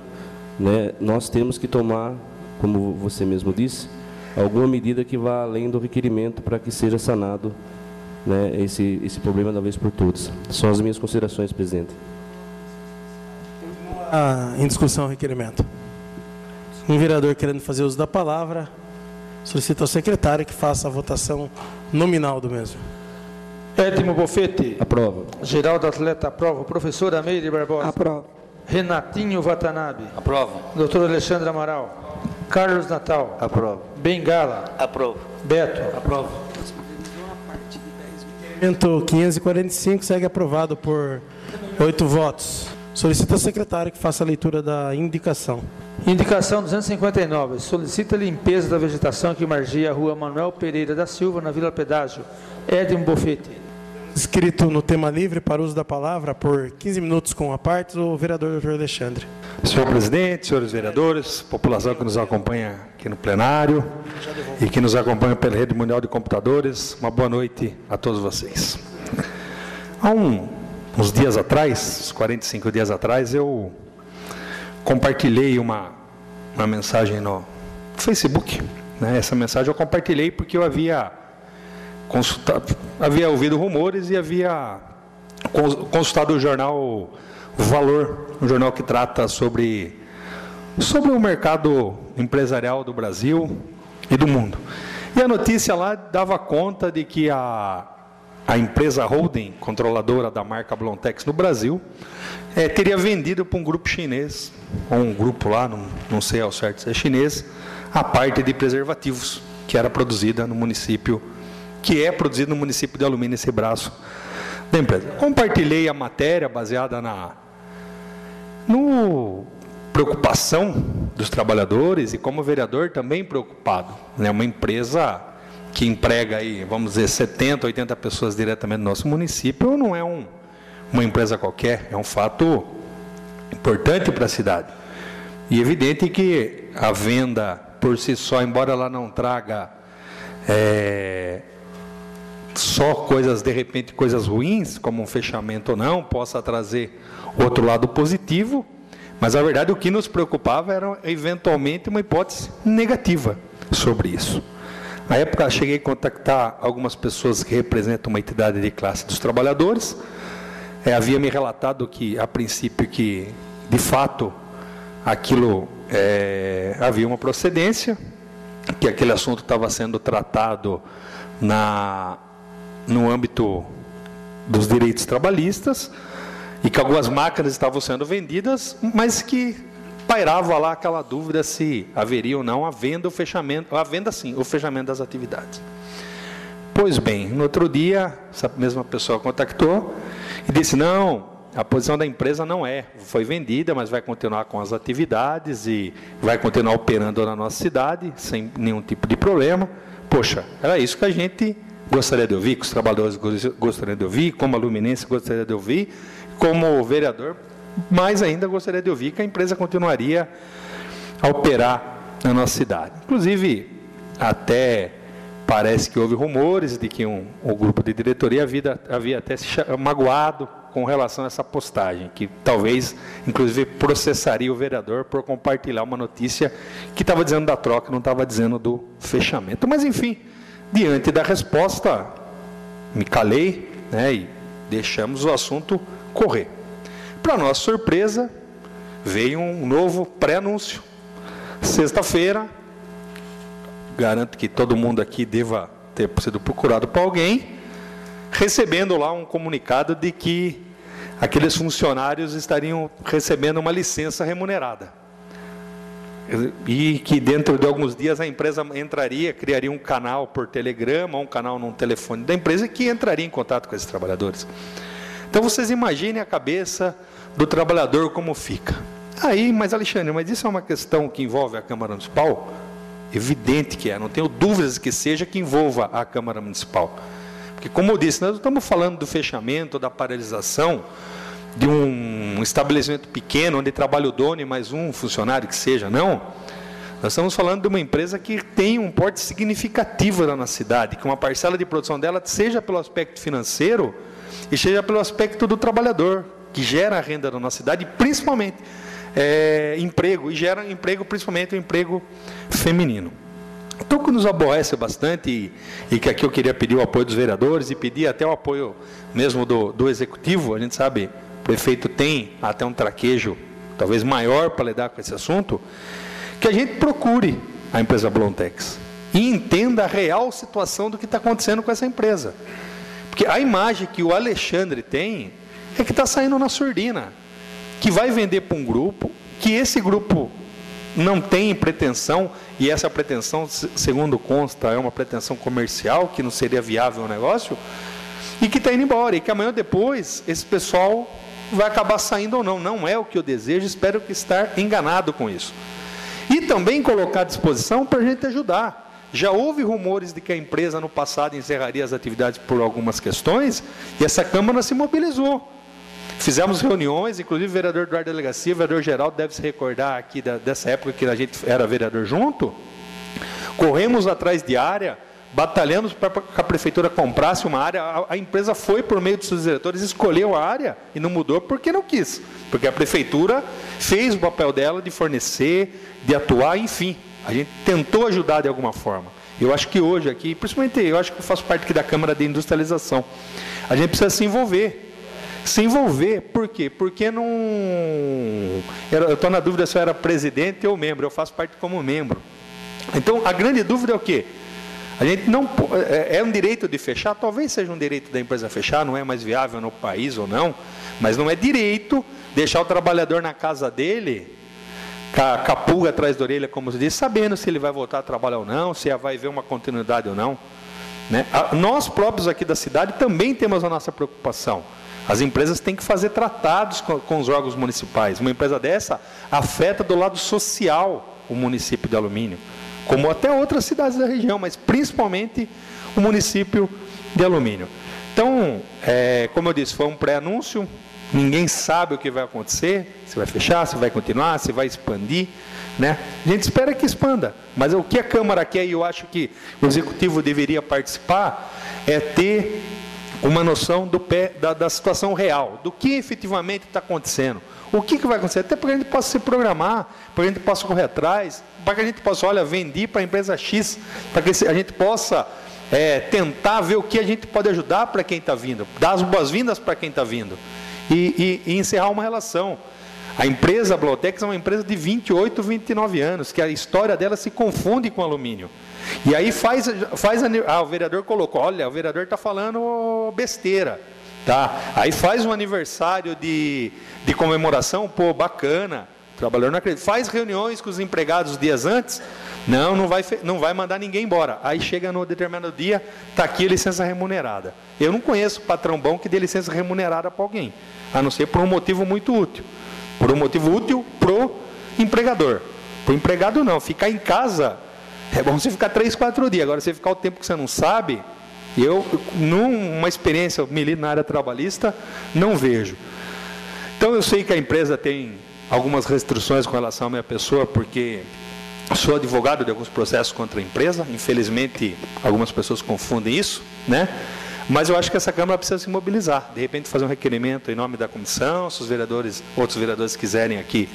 né, nós temos que tomar, como você mesmo disse, alguma medida que vá além do requerimento para que seja sanado, né, esse problema da vez por todas. São as minhas considerações, presidente. Em discussão o requerimento. Um vereador querendo fazer uso da palavra, solicita ao secretário que faça a votação nominal do mesmo. Edmo Bofete. Aprova. Geraldo Atleta, aprova. Professora Meire Barbosa. Aprova. Renatinho Watanabe. Aprova. Doutor Alexandre Amaral. Carlos Natal. Aprova. Bengala. Aprova. Beto. Aprova. Requerimento 545 segue aprovado por 8 votos. Solicita ao secretário que faça a leitura da indicação. Indicação 259. Solicita a limpeza da vegetação que margeia a rua Manuel Pereira da Silva, na Vila Pedágio. Edmo Bofete. Inscrito no tema livre para uso da palavra por 15 minutos com a parte, o vereador Dr. Alexandre. Senhor presidente, senhores vereadores, população que nos acompanha aqui no plenário e que nos acompanha pela rede mundial de computadores, uma boa noite a todos vocês. Há uns dias atrás, uns 45 dias atrás, eu compartilhei uma mensagem no Facebook. Né? Essa mensagem eu compartilhei porque eu havia ouvido rumores e havia consultado o jornal O Valor, um jornal que trata sobre o mercado empresarial do Brasil e do mundo. E a notícia lá dava conta de que a empresa holding, controladora da marca Blontex no Brasil, teria vendido para um grupo chinês, ou um grupo lá, não sei ao certo se é chinês, a parte de preservativos que era produzida no município, que é produzido no município de Alumínio, esse braço da empresa. Compartilhei a matéria baseada na preocupação dos trabalhadores e como vereador também preocupado. Né? Uma empresa que emprega aí, vamos dizer, 70, 80 pessoas diretamente no nosso município, não é uma empresa qualquer, é um fato importante para a cidade. E evidente que a venda por si só, embora ela não traga só coisas, de repente, coisas ruins, como um fechamento ou não, possa trazer outro lado positivo, mas, na verdade, o que nos preocupava era, eventualmente, uma hipótese negativa sobre isso. Na época, cheguei a contactar algumas pessoas que representam uma entidade de classe dos trabalhadores. Havia me relatado que, a princípio, que, de fato, aquilo havia uma procedência, que aquele assunto estava sendo tratado no âmbito dos direitos trabalhistas, e que algumas máquinas estavam sendo vendidas, mas que pairava lá aquela dúvida se haveria ou não a venda ou fechamento, a venda sim, o fechamento das atividades. Pois bem, no outro dia, essa mesma pessoa contactou e disse, não, a posição da empresa não foi vendida, mas vai continuar com as atividades e vai continuar operando na nossa cidade, sem nenhum tipo de problema. Poxa, era isso que a gente gostaria de ouvir, que os trabalhadores gostariam de ouvir, como a Luminense gostaria de ouvir, como vereador, mais ainda gostaria de ouvir que a empresa continuaria a operar na nossa cidade. Inclusive, até parece que houve rumores de que o grupo de diretoria havia até se magoado com relação a essa postagem, que talvez, inclusive, processaria o vereador por compartilhar uma notícia que estava dizendo da troca, não estava dizendo do fechamento. Mas, enfim, diante da resposta, me calei, né, e deixamos o assunto correr. Para nossa surpresa, veio um novo pré-anúncio. Sexta-feira, garanto que todo mundo aqui deva ter sido procurado por alguém, recebendo lá um comunicado de que aqueles funcionários estariam recebendo uma licença remunerada. E que dentro de alguns dias a empresa criaria um canal por telegrama, um canal no telefone da empresa que entraria em contato com esses trabalhadores. Então vocês imaginem a cabeça do trabalhador como fica. Aí, mas Alexandre, mas isso é uma questão que envolve a Câmara Municipal? Evidente que não tenho dúvidas que seja que envolva a Câmara Municipal. Porque, como eu disse, nós não estamos falando do fechamento, da paralisação de um estabelecimento pequeno, onde trabalha o dono e mais um funcionário que seja, não. Nós estamos falando de uma empresa que tem um porte significativo lá na cidade, que uma parcela de produção dela seja pelo aspecto financeiro e seja pelo aspecto do trabalhador, que gera renda na nossa cidade, principalmente emprego, e gera emprego, principalmente o emprego feminino. Então, o que nos aborrece bastante, e que aqui eu queria pedir o apoio dos vereadores, e pedir até o apoio mesmo do executivo, a gente sabe, o prefeito tem até um traquejo, talvez maior para lidar com esse assunto, que a gente procure a empresa Blontex, e entenda a real situação do que está acontecendo com essa empresa. Porque a imagem que o Alexandre tem, é que está saindo na surdina, que vai vender para um grupo, que esse grupo não tem pretensão, e essa pretensão, segundo consta, é uma pretensão comercial, que não seria viável o negócio, e que está indo embora, e que amanhã ou depois, esse pessoal vai acabar saindo ou não. Não é o que eu desejo, espero que estar enganado com isso. E também colocar à disposição para a gente ajudar. Já houve rumores de que a empresa no passado encerraria as atividades por algumas questões, e essa Câmara se mobilizou. Fizemos reuniões, inclusive o vereador Eduardo da Delegacia, o vereador Geraldo deve se recordar aqui dessa época que a gente era vereador junto. Corremos atrás de área, batalhamos para que a prefeitura comprasse uma área. A empresa foi, por meio de seus diretores, escolheu a área e não mudou porque não quis. Porque a prefeitura fez o papel dela de fornecer, de atuar, enfim. A gente tentou ajudar de alguma forma. Eu acho que hoje aqui, principalmente eu acho que eu faço parte aqui da Câmara de Industrialização, a gente precisa se envolver. Se envolver, por quê? Porque não... Eu estou na dúvida se eu era presidente ou membro, eu faço parte como membro. Então, a grande dúvida é o quê? A gente não... É um direito de fechar? Talvez seja um direito da empresa fechar, não é mais viável no país ou não, mas não é direito deixar o trabalhador na casa dele, com a pulga atrás da orelha, como se diz, sabendo se ele vai voltar a trabalhar ou não, se vai haver uma continuidade ou não. Né? Nós próprios aqui da cidade também temos a nossa preocupação. As empresas têm que fazer tratados com os órgãos municipais. Uma empresa dessa afeta do lado social o município de Alumínio, como até outras cidades da região, mas principalmente o município de Alumínio. Então, como eu disse, foi um pré-anúncio, ninguém sabe o que vai acontecer, se vai fechar, se vai continuar, se vai expandir, né? A gente espera que expanda, mas o que a Câmara quer, e eu acho que o Executivo deveria participar, é ter uma noção da situação real, do que efetivamente está acontecendo. O que vai acontecer? Até para que a gente possa se programar, para que a gente possa correr atrás, para que a gente possa, olha, vender para a empresa X, para que a gente possa tentar ver o que a gente pode ajudar para quem está vindo, dar as boas-vindas para quem está vindo, e encerrar uma relação. A empresa Blautex é uma empresa de 28, 29 anos, que a história dela se confunde com alumínio. E aí o vereador colocou, olha, o vereador está falando besteira. Tá? Aí faz um aniversário de comemoração, pô, bacana, o trabalhador não acredita. Faz reuniões com os empregados dias antes, não vai mandar ninguém embora. Aí chega no determinado dia, está aqui a licença remunerada. Eu não conheço patrão bom que dê licença remunerada para alguém, a não ser por um motivo muito útil. Por um motivo útil pro empregador. Para o empregado não, ficar em casa, é bom você ficar 3, 4 dias. Agora, você ficar o tempo que você não sabe, eu, numa experiência, me lido na área trabalhista, não vejo. Então, eu sei que a empresa tem algumas restrições com relação à minha pessoa, porque sou advogado de alguns processos contra a empresa. Infelizmente, algumas pessoas confundem isso, né? Mas eu acho que essa Câmara precisa se mobilizar, de repente fazer um requerimento em nome da comissão, se os vereadores, outros vereadores quiserem aqui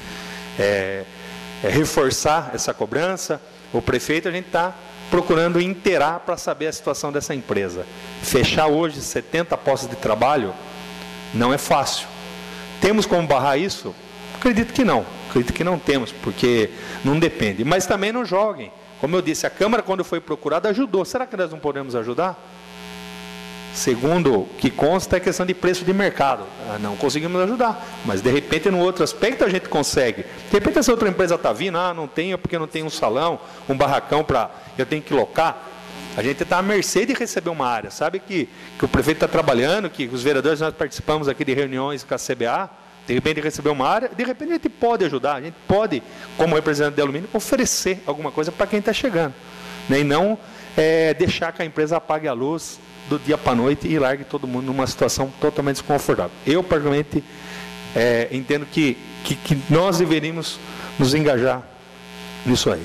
reforçar essa cobrança. O prefeito, a gente está procurando inteirar para saber a situação dessa empresa. Fechar hoje 70 postos de trabalho não é fácil. Temos como barrar isso? Acredito que não temos, porque não depende. Mas também não joguem. Como eu disse, a Câmara, quando foi procurada, ajudou. Será que nós não podemos ajudar? Segundo o que consta, é questão de preço de mercado. Não conseguimos ajudar, mas de repente, no outro aspecto, a gente consegue. De repente, essa outra empresa está vindo, não tenho, porque não tem um salão, um barracão para eu tenho que locar. A gente está à mercê de receber uma área. Sabe que o prefeito está trabalhando, que os vereadores, nós participamos aqui de reuniões com a CBA, de repente receber uma área, de repente a gente pode ajudar, a gente pode, como representante de alumínio, oferecer alguma coisa para quem está chegando, né? E não deixar que a empresa apague a luz do dia para a noite e largue todo mundo numa situação totalmente desconfortável. Eu, particularmente, entendo que nós deveríamos nos engajar nisso aí.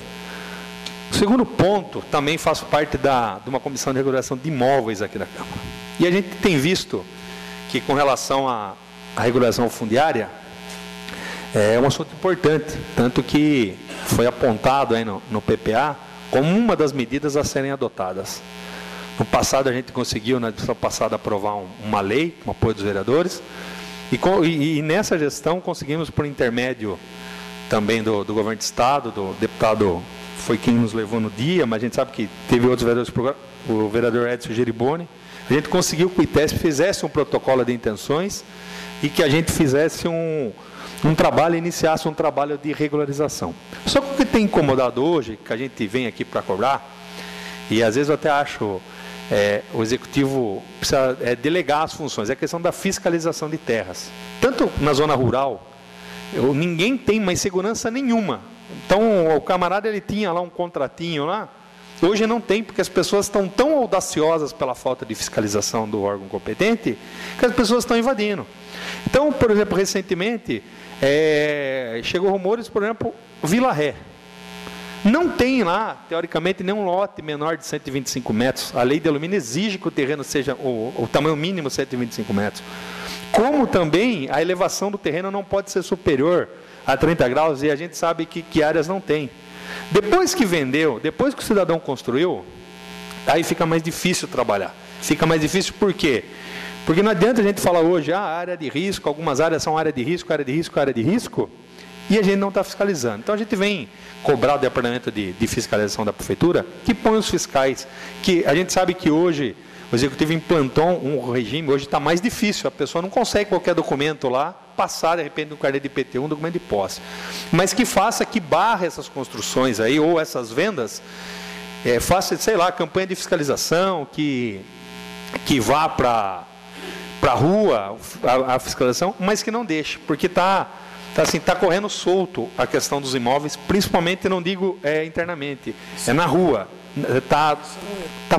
O segundo ponto, também faço parte de uma comissão de regulação de imóveis aqui da Câmara. E a gente tem visto que, com relação à regulação fundiária, é um assunto importante, tanto que foi apontado aí no PPA como uma das medidas a serem adotadas. No passado, a gente conseguiu, na edição passada, aprovar uma lei, com apoio dos vereadores, e nessa gestão conseguimos, por intermédio também do governo de Estado, do deputado, foi quem nos levou no dia, mas a gente sabe que teve outros vereadores, o vereador Edson Geriboni, a gente conseguiu que o ITESP fizesse um protocolo de intenções e que a gente fizesse um trabalho, iniciasse um trabalho de regularização. Só que o que tem incomodado hoje, que a gente vem aqui para cobrar, e às vezes eu até acho... o executivo precisa delegar as funções, é a questão da fiscalização de terras. Tanto na zona rural, ninguém tem mais segurança nenhuma. Então, o camarada, ele tinha lá um contratinho lá, hoje não tem, porque as pessoas estão tão audaciosas pela falta de fiscalização do órgão competente, que as pessoas estão invadindo. Então, por exemplo, recentemente, chegou rumores, por exemplo, Vila Ré. Não tem lá, teoricamente, nenhum lote menor de 125 metros. A lei de alumínio exige que o terreno seja o tamanho mínimo 125 metros. Como também a elevação do terreno não pode ser superior a 30 graus, e a gente sabe que áreas não tem. Depois que vendeu, depois que o cidadão construiu, aí fica mais difícil trabalhar. Fica mais difícil por quê? Porque não adianta a gente falar hoje, área de risco, algumas áreas são área de risco, área de risco, área de risco, e a gente não está fiscalizando. Então, a gente vem cobrar o departamento de fiscalização da prefeitura, que põe os fiscais, que a gente sabe que hoje o executivo implantou um regime, hoje está mais difícil, a pessoa não consegue qualquer documento lá, passar de repente no carnê de IPTU, um documento de posse. Mas que faça, que barre essas construções aí, ou essas vendas, faça, sei lá, campanha de fiscalização, que vá para a rua a fiscalização, mas que não deixe, porque está correndo solto a questão dos imóveis, principalmente, não digo internamente, na rua. Está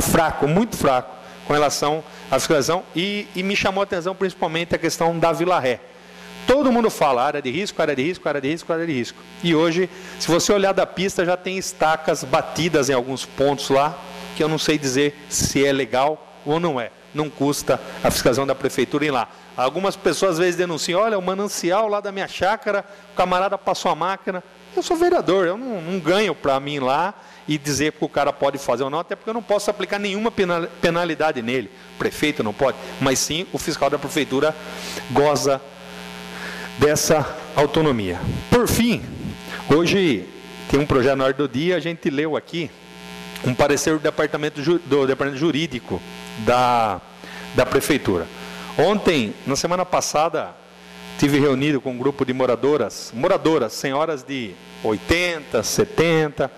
fraco, muito fraco, com relação à fiscalização, e me chamou a atenção principalmente a questão da Vila Ré. Todo mundo fala área de risco, área de risco, área de risco, área de risco. E hoje, se você olhar da pista, já tem estacas batidas em alguns pontos lá, que eu não sei dizer se é legal ou não é. não custa a fiscalização da prefeitura ir lá. Algumas pessoas às vezes denunciam, olha, o manancial lá da minha chácara, o camarada passou a máquina. Eu sou vereador, eu não ganho para mim ir lá e dizer que o cara pode fazer ou não, até porque eu não posso aplicar nenhuma penalidade nele. O prefeito não pode, mas sim o fiscal da prefeitura goza dessa autonomia. Por fim, hoje tem um projeto na ordem do dia, a gente leu aqui um parecer do departamento jurídico da prefeitura. Ontem, na semana passada, tive reunido com um grupo de moradoras, senhoras de 80, 70,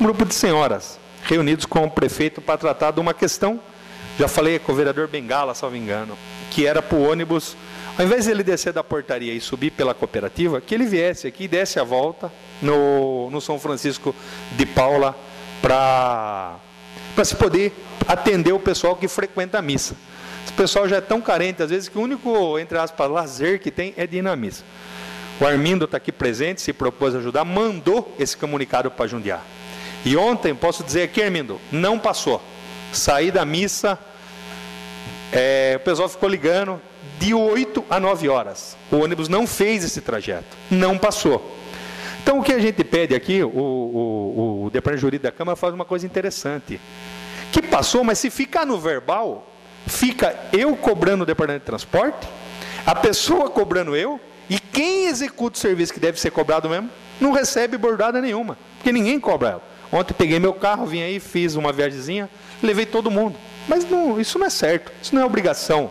um grupo de senhoras, reunidos com o prefeito para tratar de uma questão, já falei com o vereador Bengala, salvo engano, que era para o ônibus, ao invés de ele descer da portaria e subir pela cooperativa, que ele viesse aqui e desse a volta no São Francisco de Paula, para se poder atender o pessoal que frequenta a missa. Esse pessoal já é tão carente, às vezes, que o único, entre aspas, lazer que tem é de ir na missa. O Armindo está aqui presente, se propôs ajudar, mandou esse comunicado para Jundiá. E ontem, posso dizer aqui, Armindo, não passou. Saí da missa, o pessoal ficou ligando de 8 a 9 horas. O ônibus não fez esse trajeto, não passou. Então, o que a gente pede aqui, o Departamento Jurídico da Câmara faz uma coisa interessante. Que passou, mas se ficar no verbal, fica eu cobrando o Departamento de Transporte, a pessoa cobrando eu, e quem executa o serviço que deve ser cobrado mesmo, não recebe bordada nenhuma, porque ninguém cobra ela. Ontem peguei meu carro, vim aí, fiz uma viagemzinha, levei todo mundo. Mas não, isso não é certo, isso não é obrigação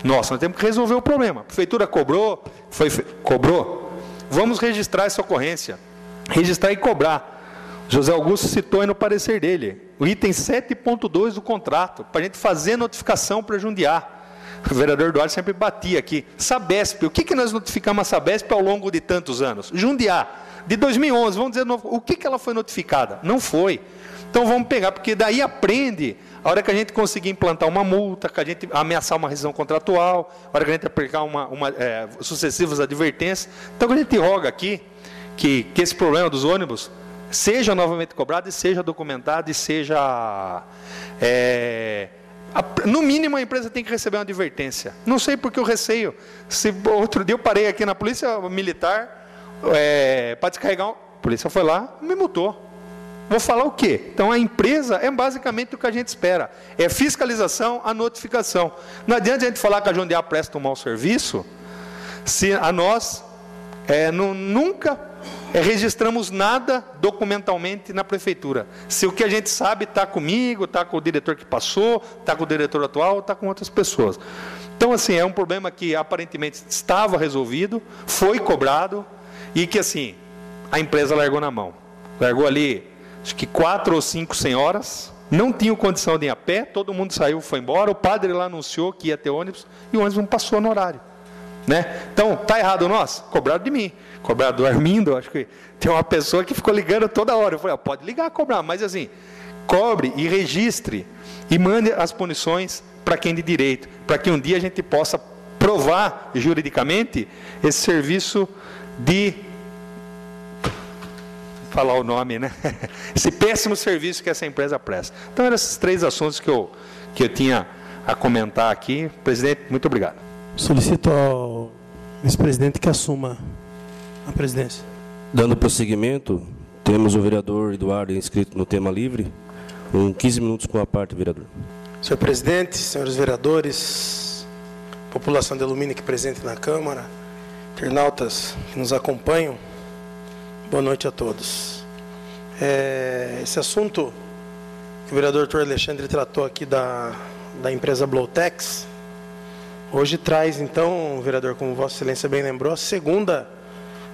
nossa, nós temos que resolver o problema. A prefeitura cobrou, cobrou, vamos registrar essa ocorrência, registrar e cobrar. José Augusto citou aí no parecer dele, o item 7.2 do contrato, para a gente fazer notificação para Jundiá. O vereador Eduardo sempre batia aqui. Sabesp, o que nós notificamos a Sabesp ao longo de tantos anos? Jundiá, de 2011, vamos dizer, o que ela foi notificada? Não foi. Então vamos pegar, porque daí aprende, a hora que a gente conseguir implantar uma multa, que a gente ameaçar uma rescisão contratual, a hora que a gente aplicar sucessivas advertências. Então a gente roga aqui, que esse problema dos ônibus seja novamente cobrado e seja documentado e seja... no mínimo a empresa tem que receber uma advertência. Não sei porque eu receio. Outro dia eu parei aqui na polícia militar para descarregar. A polícia foi lá e me multou. Vou falar o quê? Então a empresa é basicamente o que a gente espera. É fiscalização, a notificação. Não adianta a gente falar que a Jundiá presta um mau serviço se a nós nunca registramos nada documentalmente na prefeitura. Se o que a gente sabe está comigo, está com o diretor que passou, está com o diretor atual, está com outras pessoas. Então, assim, é um problema que aparentemente estava resolvido, foi cobrado e que, assim, a empresa largou na mão. Largou ali, acho que 4 ou 5 senhoras, não tinham condição de ir a pé, todo mundo saiu, foi embora, o padre lá anunciou que ia ter ônibus e o ônibus não passou no horário. Né? Então, está errado nós? Cobraram de mim, cobraram do Armindo, acho que tem uma pessoa que ficou ligando toda hora. Eu falei, pode ligar, cobrar, mas assim, cobre e registre e mande as punições para quem de direito, para que um dia a gente possa provar juridicamente esse serviço de... falar o nome, né? Esse péssimo serviço que essa empresa presta. Então, eram esses 3 assuntos que eu tinha a comentar aqui. Presidente, muito obrigado. Solicito ao vice-presidente que assuma a presidência. Dando prosseguimento, temos o vereador Eduardo inscrito no tema livre. 15 minutos com a parte, vereador. Senhor presidente, senhores vereadores, população de Alumínio aqui presente na Câmara, internautas que nos acompanham, boa noite a todos. Esse assunto que o vereador Dr. Alexandre tratou aqui da empresa Blowtex, hoje traz, então, vereador, como Vossa Excelência bem lembrou, a segunda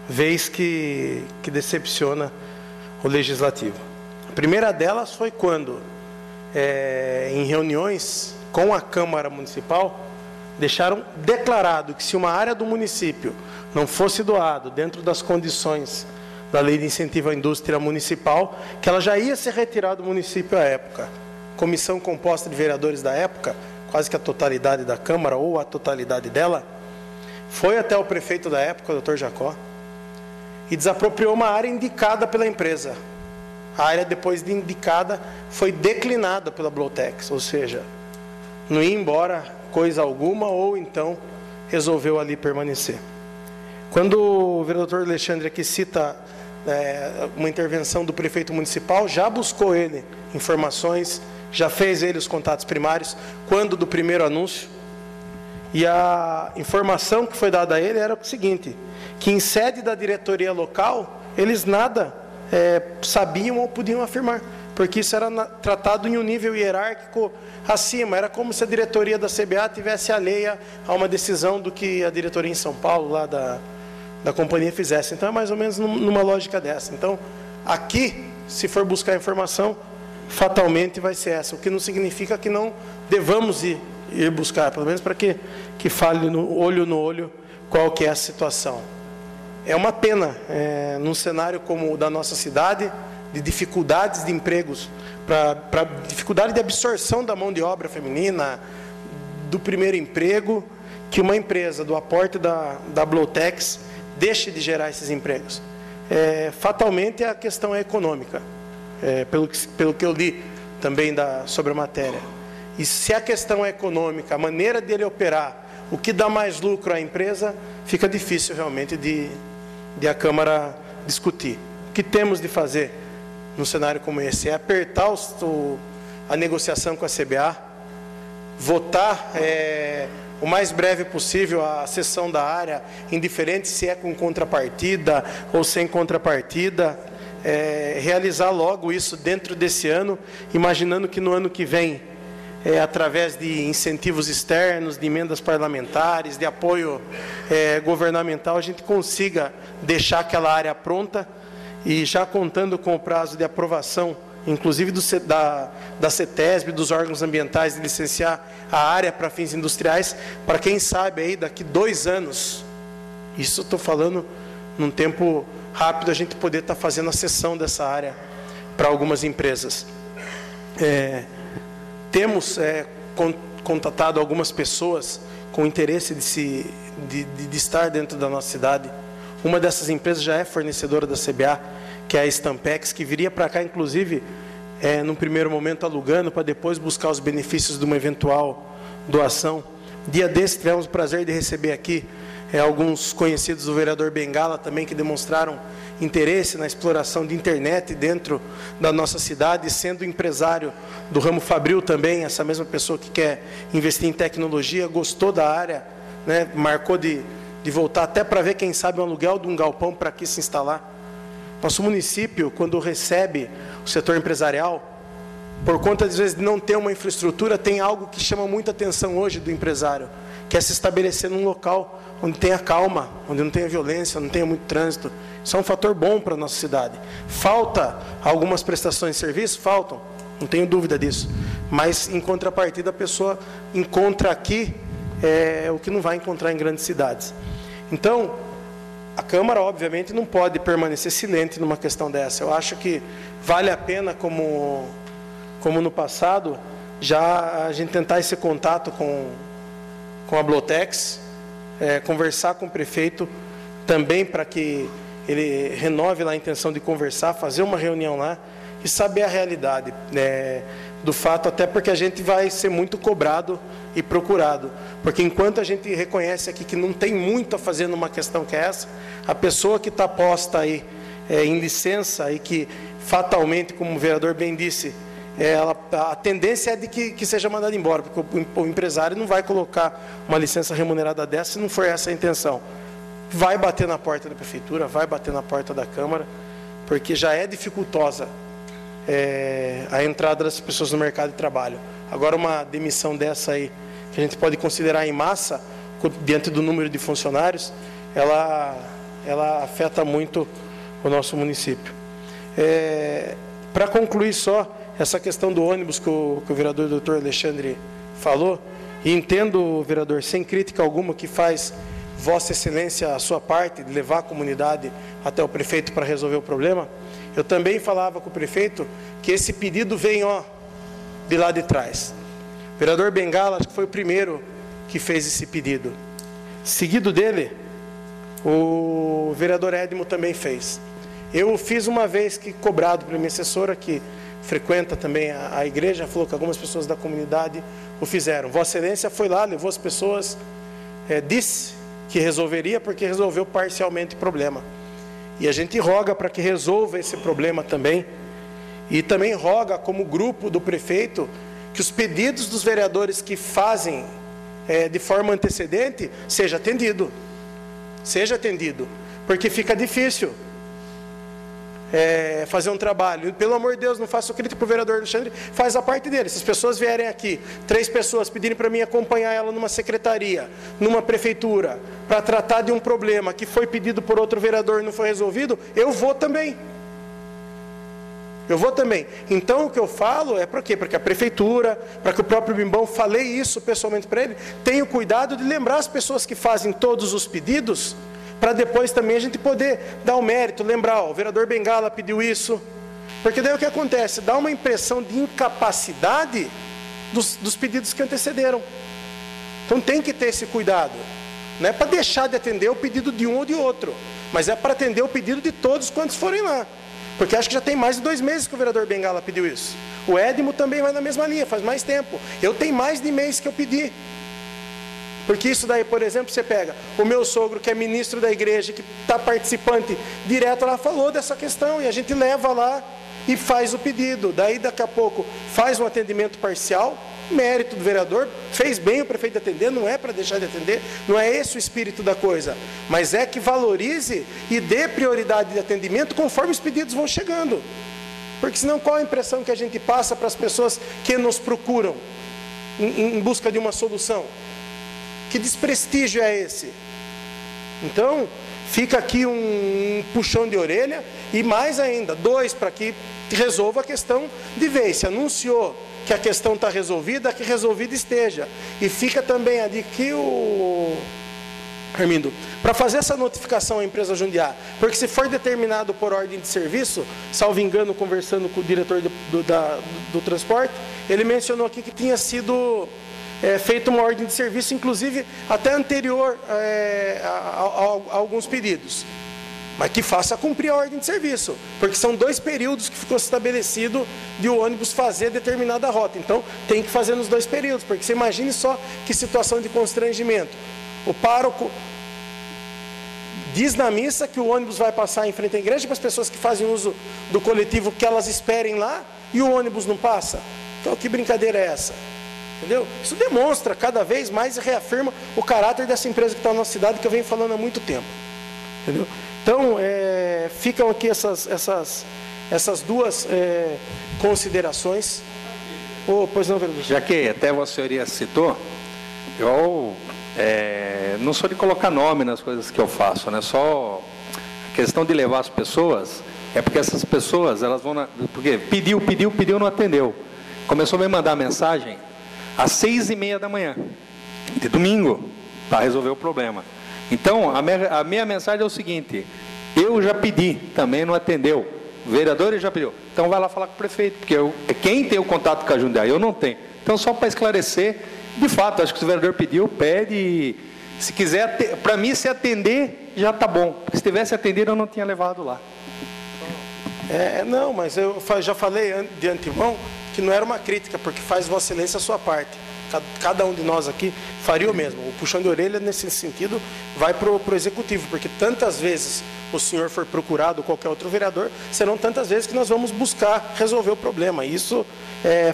vez que decepciona o Legislativo. A primeira delas foi quando, em reuniões com a Câmara Municipal, deixaram declarado que se uma área do município não fosse doado dentro das condições da Lei de Incentivo à Indústria Municipal, que ela já ia ser retirada do município à época. Comissão composta de vereadores da época, quase que a totalidade da Câmara, ou a totalidade dela, foi até o prefeito da época, o Dr. Jacó, e desapropriou uma área indicada pela empresa. A área, depois de indicada, foi declinada pela Blowtex, ou seja, não ia embora coisa alguma, ou então resolveu ali permanecer. Quando o vereador Alexandre aqui cita uma intervenção do prefeito municipal, já buscou ele informações, já fez ele os contatos primários, quando do primeiro anúncio, e a informação que foi dada a ele era o seguinte, que em sede da diretoria local, eles nada sabiam ou podiam afirmar, porque isso era tratado em um nível hierárquico acima, era como se a diretoria da CBA tivesse alheia a uma decisão do que a diretoria em São Paulo, lá da companhia, fizesse. Então é mais ou menos numa lógica dessa. Então, aqui, se for buscar informação, fatalmente vai ser essa, o que não significa que não devamos ir buscar, pelo menos para que fale no olho qual que é a situação. É uma pena, num cenário como o da nossa cidade, de dificuldades de empregos, para dificuldade de absorção da mão de obra feminina, do primeiro emprego, que uma empresa do aporte da Blotex deixe de gerar esses empregos. Fatalmente a questão é econômica, pelo que eu li também sobre a matéria. E se a questão é econômica, a maneira dele operar, o que dá mais lucro à empresa, fica difícil realmente de a Câmara discutir. O que temos de fazer num cenário como esse é apertar a negociação com a CBA, votar o mais breve possível a cessão da área, indiferente se é com contrapartida ou sem contrapartida, realizar logo isso dentro desse ano, imaginando que no ano que vem, através de incentivos externos, de emendas parlamentares, de apoio governamental, a gente consiga deixar aquela área pronta, e já contando com o prazo de aprovação, inclusive da CETESB, dos órgãos ambientais, de licenciar a área para fins industriais, para quem sabe aí daqui 2 anos, isso estou falando num tempo rápido, a gente poder estar fazendo a cessão dessa área para algumas empresas. Temos contatado algumas pessoas com interesse de estar dentro da nossa cidade. Uma dessas empresas já é fornecedora da CBA, que é a Stampex, que viria para cá, inclusive, num primeiro momento alugando, para depois buscar os benefícios de uma eventual doação. Dia desse, tivemos o prazer de receber aqui alguns conhecidos do vereador Bengala também, que demonstraram interesse na exploração de internet dentro da nossa cidade, sendo empresário do ramo fabril também, essa mesma pessoa que quer investir em tecnologia, gostou da área, marcou de voltar até para ver, quem sabe, um aluguel de um galpão para aqui se instalar. Nosso município, quando recebe o setor empresarial, por conta, às vezes, de não ter uma infraestrutura, tem algo que chama muita atenção hoje do empresário, que é se estabelecer num local onde tenha calma, onde não tenha violência, não tenha muito trânsito. Isso é um fator bom para a nossa cidade. Falta algumas prestações de serviço? Faltam, não tenho dúvida disso. Mas, em contrapartida, a pessoa encontra aqui o que não vai encontrar em grandes cidades. Então, a Câmara, obviamente, não pode permanecer silente numa questão dessa. Eu acho que vale a pena, como no passado, já a gente tentar esse contato com a Blotex, conversar com o prefeito também para que ele renove lá a intenção de conversar, fazer uma reunião lá e saber a realidade do fato, até porque a gente vai ser muito cobrado e procurado. Porque enquanto a gente reconhece aqui que não tem muito a fazer numa questão que é essa, a pessoa que está posta aí em licença e que fatalmente, como o vereador bem disse, a tendência é de que seja mandado embora, porque o empresário não vai colocar uma licença remunerada dessa se não for essa a intenção. Vai bater na porta da prefeitura, vai bater na porta da Câmara, porque já é dificultosa a entrada das pessoas no mercado de trabalho. Agora, uma demissão dessa aí, que a gente pode considerar em massa, diante do número de funcionários, ela afeta muito o nosso município. Para concluir só, essa questão do ônibus que o vereador doutor Alexandre falou, e entendo, vereador, sem crítica alguma, que faz Vossa Excelência a sua parte, de levar a comunidade até o prefeito para resolver o problema. Eu também falava com o prefeito que esse pedido vem de lá de trás. O vereador Bengala, acho que foi o primeiro que fez esse pedido. Seguido dele, o vereador Edmo também fez. Eu fiz uma vez que, cobrado pela minha assessora, que frequenta também a igreja, falou que algumas pessoas da comunidade o fizeram. Vossa Excelência foi lá, levou as pessoas, disse que resolveria, porque resolveu parcialmente o problema. E a gente roga para que resolva esse problema também. E também roga, como grupo do prefeito, que os pedidos dos vereadores que fazem de forma antecedente seja atendido. Seja atendido. Porque fica difícil fazer um trabalho. Pelo amor de Deus, não faça crítica para o vereador Alexandre, faz a parte dele. Se as pessoas vierem aqui, 3 pessoas pedirem para mim acompanhar ela numa secretaria, numa prefeitura, para tratar de um problema que foi pedido por outro vereador e não foi resolvido, eu vou também. Eu vou também. Então o que eu falo é para quê? Para que a prefeitura, para que o próprio Bimbão, falei isso pessoalmente para ele, tenha o cuidado de lembrar as pessoas que fazem todos os pedidos, para depois também a gente poder dar o mérito, lembrar, o vereador Bengala pediu isso, porque daí o que acontece? Dá uma impressão de incapacidade dos pedidos que antecederam. Então tem que ter esse cuidado. Não é para deixar de atender o pedido de um ou de outro, mas é para atender o pedido de todos quantos forem lá. Porque acho que já tem mais de 2 meses que o vereador Bengala pediu isso. O Edmo também vai na mesma linha, faz mais tempo. Eu tenho mais de mês que eu pedi. Porque isso daí, por exemplo, você pega o meu sogro, que é ministro da igreja, que está participante direto lá, falou dessa questão, e a gente leva lá e faz o pedido. Daí, daqui a pouco, faz um atendimento parcial, mérito do vereador, fez bem o prefeito atender, não é para deixar de atender, não é esse o espírito da coisa, mas é que valorize e dê prioridade de atendimento conforme os pedidos vão chegando. Porque senão qual a impressão que a gente passa para as pessoas que nos procuram em busca de uma solução? Que desprestígio é esse? Então, fica aqui um puxão de orelha, e mais ainda, 2, para que resolva a questão de vez. Se anunciou que a questão está resolvida, que resolvida esteja. E fica também a de que Armindo, para fazer essa notificação à empresa Jundiá, porque se for determinado por ordem de serviço, salvo engano, conversando com o diretor do transporte, ele mencionou aqui que tinha sido feita uma ordem de serviço, inclusive até anterior a alguns pedidos. Mas que faça cumprir a ordem de serviço, porque são 2 períodos que ficou estabelecido de o ônibus fazer determinada rota. Então, tem que fazer nos 2 períodos, porque você imagine só que situação de constrangimento. O pároco diz na missa que o ônibus vai passar em frente à igreja para as pessoas que fazem uso do coletivo, que elas esperem lá, e o ônibus não passa. Então, que brincadeira é essa? Entendeu? Isso demonstra cada vez mais e reafirma o caráter dessa empresa que está na nossa cidade, que eu venho falando há muito tempo. Entendeu? Então, ficam aqui essas 2 considerações. Pois não, vereador. Já que até Vossa Senhoria citou, eu não sou de colocar nome nas coisas que eu faço, né? Só a questão de levar as pessoas, porque essas pessoas, elas vão... Porque pediu, não atendeu. Começou a me mandar mensagem às 6h30 da manhã, de domingo, para resolver o problema. Então, a minha mensagem é o seguinte: eu já pedi, também não atendeu. O vereador já pediu. Então, vai lá falar com o prefeito, porque quem tem o contato com a Jundiaí, eu não tenho. Então, só para esclarecer, de fato, acho que se o vereador pediu, pede. E, se quiser, para mim, se atender, já está bom. Porque se tivesse atendido, eu não tinha levado lá. Não, mas eu já falei de antemão que não era uma crítica, porque faz Vossa Excelência a sua parte. Cada um de nós aqui faria o mesmo. O puxão de orelha, nesse sentido, vai para o executivo, porque tantas vezes o senhor for procurado, ou qualquer outro vereador, serão tantas vezes que nós vamos buscar resolver o problema. Isso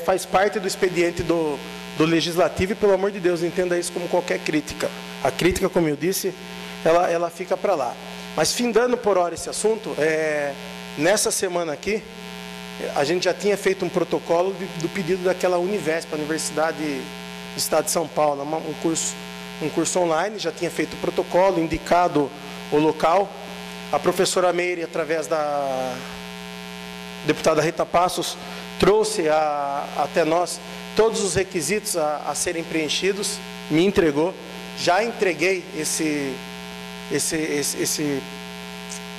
faz parte do expediente do legislativo, e pelo amor de Deus, entenda isso como qualquer crítica. A crítica, como eu disse, ela fica para lá. Mas, findando por hora esse assunto, nessa semana aqui, a gente já tinha feito um protocolo do pedido daquela Univesp, a Universidade do Estado de São Paulo, um curso online, já tinha feito o protocolo, indicado o local. A professora Meire, através da deputada Rita Passos, trouxe até nós todos os requisitos a serem preenchidos, me entregou. Já entreguei esse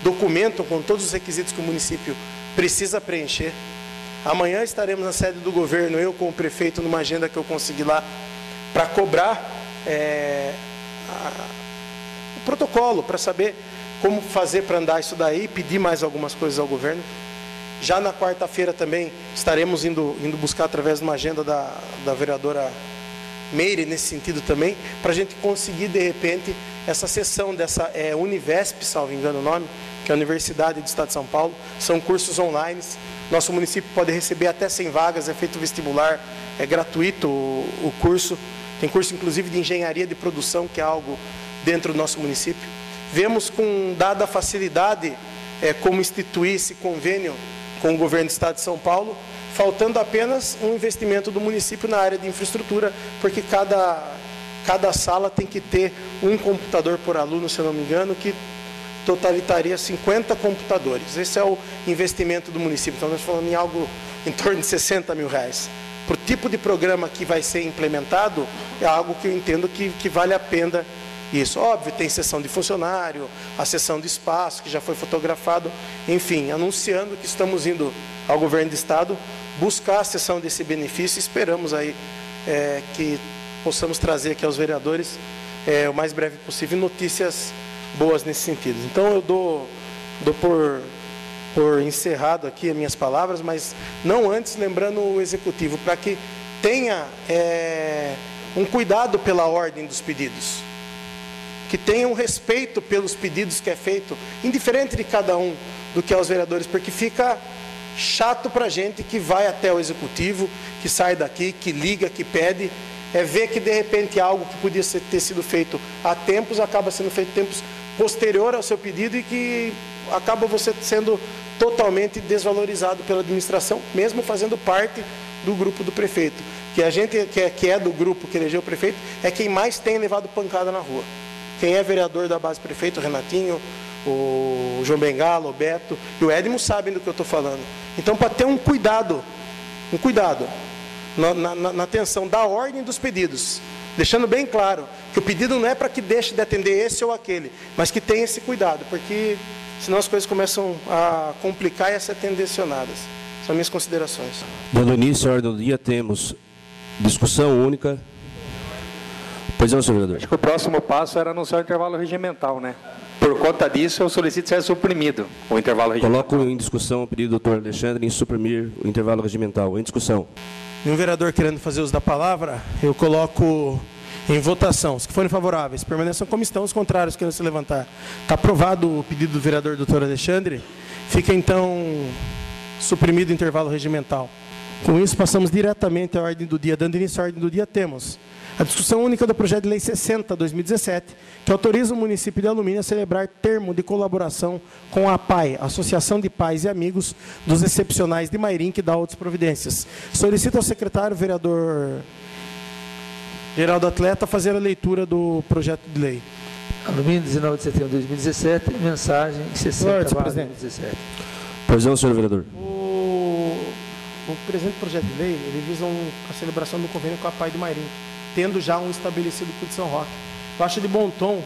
documento com todos os requisitos que o município precisa preencher. Amanhã estaremos na sede do governo, eu com o prefeito, numa agenda que eu consegui lá, para cobrar o protocolo, para saber como fazer para andar isso daí, pedir mais algumas coisas ao governo. Já na quarta-feira também estaremos indo buscar através de uma agenda da vereadora Meire, nesse sentido também, para a gente conseguir, de repente, essa sessão dessa Univesp, salvo engano o nome, que é a Universidade do Estado de São Paulo. São cursos online. Nosso município pode receber até 100 vagas, é feito vestibular, é gratuito o curso. Tem curso, inclusive, de engenharia de produção, que é algo dentro do nosso município. Vemos, com dada a facilidade, como instituir esse convênio com o governo do Estado de São Paulo, faltando apenas um investimento do município na área de infraestrutura, porque cada sala tem que ter um computador por aluno, se eu não me engano, que totalitaria 50 computadores. Esse é o investimento do município. Então, nós estamos falando em algo em torno de 60 mil reais. Para o tipo de programa que vai ser implementado, é algo que eu entendo que vale a pena isso. Óbvio, tem sessão de funcionário, a sessão de espaço, que já foi fotografado, enfim, anunciando que estamos indo ao governo do Estado buscar a cessão desse benefício. Esperamos aí que possamos trazer aqui aos vereadores, o mais breve possível, notícias boas nesse sentido. Então, eu dou por encerrado aqui as minhas palavras, mas não antes lembrando o Executivo, para que tenha um cuidado pela ordem dos pedidos, que tenha um respeito pelos pedidos que é feito, indiferente de cada um do que aos vereadores, porque fica chato para a gente que vai até o Executivo, que sai daqui, que liga, que pede, ver que de repente algo que podia ter sido feito há tempos, acaba sendo feito tempos posterior ao seu pedido, e que acaba você sendo totalmente desvalorizado pela administração, mesmo fazendo parte do grupo do prefeito. Que a gente que é do grupo que elegeu o prefeito é quem mais tem levado pancada na rua. Quem é vereador da base prefeito, o Renatinho, o João Bengala, o Beto e o Edmo sabem do que eu estou falando. Então, para ter um cuidado na atenção da ordem dos pedidos, deixando bem claro que o pedido não é para que deixe de atender esse ou aquele, mas que tenha esse cuidado, porque senão as coisas começam a complicar e a ser tendencionadas. São minhas considerações. Dando início à ordem do dia, temos discussão única. Pois não, senhor vereador. Acho que o próximo passo era anunciar o intervalo regimental, né? Por conta disso, eu solicito que seja suprimido o intervalo regimental. Coloco em discussão o pedido do doutor Alexandre em suprimir o intervalo regimental. Em discussão. E um vereador querendo fazer uso da palavra, eu coloco em votação. Os que forem favoráveis, permaneçam como estão. Os contrários, querendo se levantar. Está aprovado o pedido do vereador doutor Alexandre. Fica, então, suprimido o intervalo regimental. Com isso, passamos diretamente à ordem do dia. Dando início à ordem do dia, temos a discussão única do projeto de lei 60/2017, que autoriza o município de Alumínio a celebrar termo de colaboração com a PAI, Associação de Pais e Amigos dos Excepcionais de Mairim, que dá outras providências. Solicito ao secretário, vereador Geraldo Atleta, fazer a leitura do projeto de lei. Alumínio, 19 de setembro de 2017, mensagem 60/2017. Pois não, senhor vereador. O presente projeto de lei, ele visa a celebração do convênio com a PAI de Mairim, tendo já um estabelecido por São Roque. Eu acho de bom tom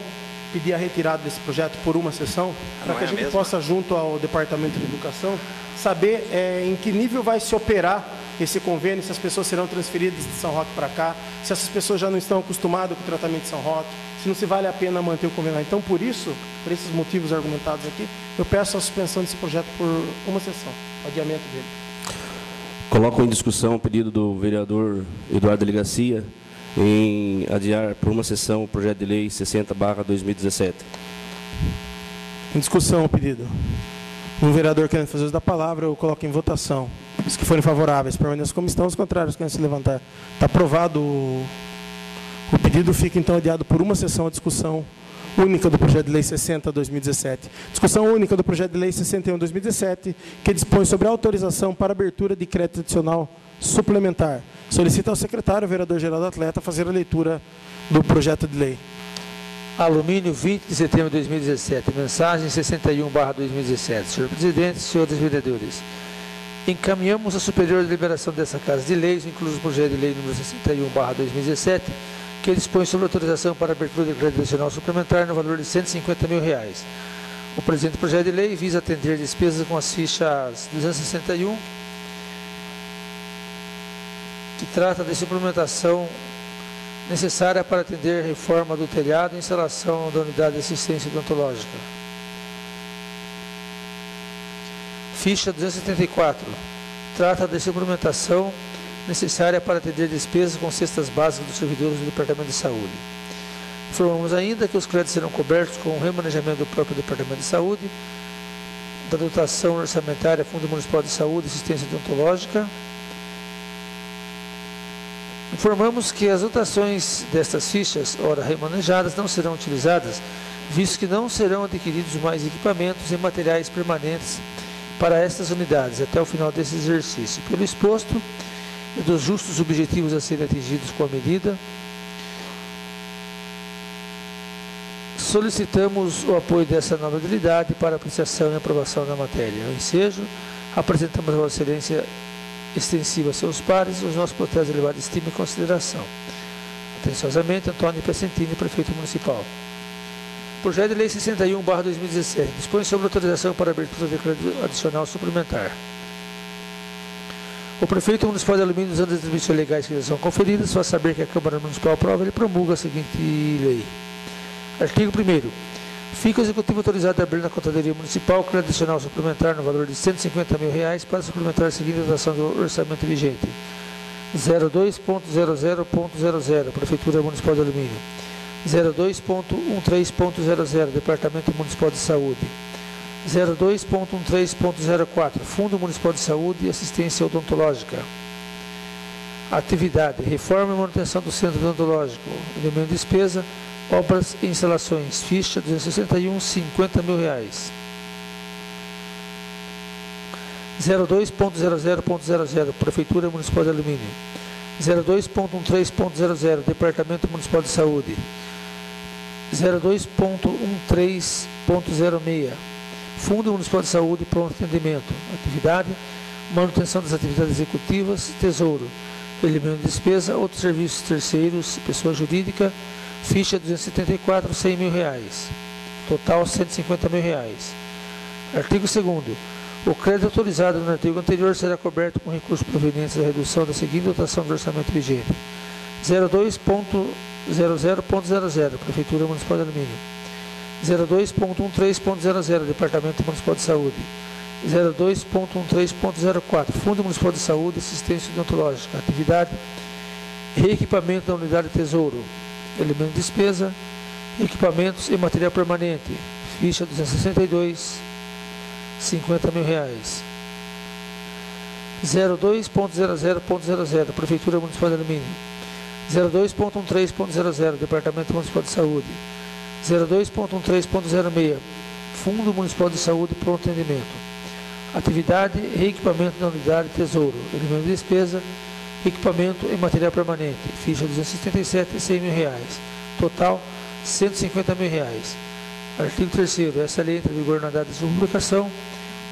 pedir a retirada desse projeto por uma sessão, para que a gente possa, junto ao Departamento de Educação, saber em que nível vai se operar esse convênio, se as pessoas serão transferidas de São Roque para cá, se essas pessoas já não estão acostumadas com o tratamento de São Roque, se não se vale a pena manter o convênio lá. Então, por isso, por esses motivos argumentados aqui, eu peço a suspensão desse projeto por uma sessão, o adiamento dele. Coloco em discussão o pedido do vereador Eduardo Delegacia em adiar por uma sessão o projeto de lei 60/2017. Em discussão o pedido. Um vereador querendo fazer uso da palavra, eu coloco em votação. Os que forem favoráveis, permaneçam como estão. Os contrários, querem se levantar. Está aprovado o pedido. Fica, então, adiado por uma sessão a discussão única do projeto de lei 60/2017. Discussão única do projeto de lei 61/2017, que dispõe sobre a autorização para abertura de crédito adicional suplementar. Solicita ao secretário, vereador Geraldo Atleta, fazer a leitura do projeto de lei. Alumínio, 20 de setembro de 2017, mensagem 61/2017. Senhor presidente, senhores vereadores, encaminhamos a superior deliberação dessa Casa de Leis, incluso o projeto de lei número 61/2017, que dispõe sobre autorização para abertura de crédito adicional suplementar no valor de R$150 mil. O presente projeto de lei visa atender despesas com as fichas 261, que trata de suplementação necessária para atender a reforma do telhado e instalação da unidade de assistência odontológica. Ficha 274. Trata da suplementação necessária para atender despesas com cestas básicas dos servidores do Departamento de Saúde. Informamos ainda que os créditos serão cobertos com o remanejamento do próprio Departamento de Saúde, da dotação orçamentária Fundo Municipal de Saúde e Assistência Odontológica. Informamos que as dotações destas fichas, ora remanejadas, não serão utilizadas, visto que não serão adquiridos mais equipamentos e materiais permanentes para estas unidades até o final desse exercício. Pelo exposto e dos justos objetivos a serem atingidos com a medida, solicitamos o apoio dessa nova habilidade para apreciação e aprovação da matéria. No ensejo, apresentamos a Vossa Excelência extensiva a seus pares os nossos protestos de elevada estima e consideração. Atenciosamente, Antônio Piacentini, Prefeito Municipal. Projeto de Lei 61/2017 dispõe sobre autorização para abertura de decreto adicional suplementar. O Prefeito Municipal de Alumínio, usando as atribuições legais que lhe são conferidas, faz saber que a Câmara Municipal aprova e promulga a seguinte lei. Artigo 1º. Fica o Executivo autorizado a abrir na Contadoria Municipal crédito adicional suplementar no valor de R$ 150 mil para suplementar a seguinte dotação do orçamento vigente. 02.00.00 Prefeitura Municipal de Alumínio. 02.13.00 Departamento Municipal de Saúde. 02.13.04 Fundo Municipal de Saúde e Assistência Odontológica. Atividade: reforma e manutenção do Centro Odontológico. Elemento de despesa: obras e instalações. Ficha 261, R$ 50 mil. 02.00.00 Prefeitura Municipal de Alumínio. 02.13.00 Departamento Municipal de Saúde. 02.13.06 Fundo Municipal de Saúde e Pronto Atendimento. Atividade: manutenção das atividades executivas. Tesouro: elemento de despesa, outros serviços terceiros, pessoa jurídica. Ficha 274, R$ 100 mil. Total, R$ 150 mil. Artigo 2º. O crédito autorizado no artigo anterior será coberto com recursos provenientes da redução da seguinte dotação do orçamento vigente. 02.00.00 Prefeitura Municipal de Alumínio. 02.13.00 Departamento Municipal de Saúde. 02.13.04 Fundo Municipal de Saúde e Assistência Odontológica. Atividade: reequipamento da unidade Tesouro. Elemento de despesa: equipamentos e material permanente. Ficha 262, R$ 50 mil. 02.00.00 Prefeitura Municipal de Alumínio. 02.13.00 Departamento Municipal de Saúde. 02.13.06 Fundo Municipal de Saúde e Pronto Atendimento. Atividade: reequipamento da unidade Tesouro. Elemento de despesa: equipamento e material permanente. Ficha 277, R$ 100 mil. Total, R$ 150 mil. Artigo 3º. Essa lei entra em vigor na data de sua publicação.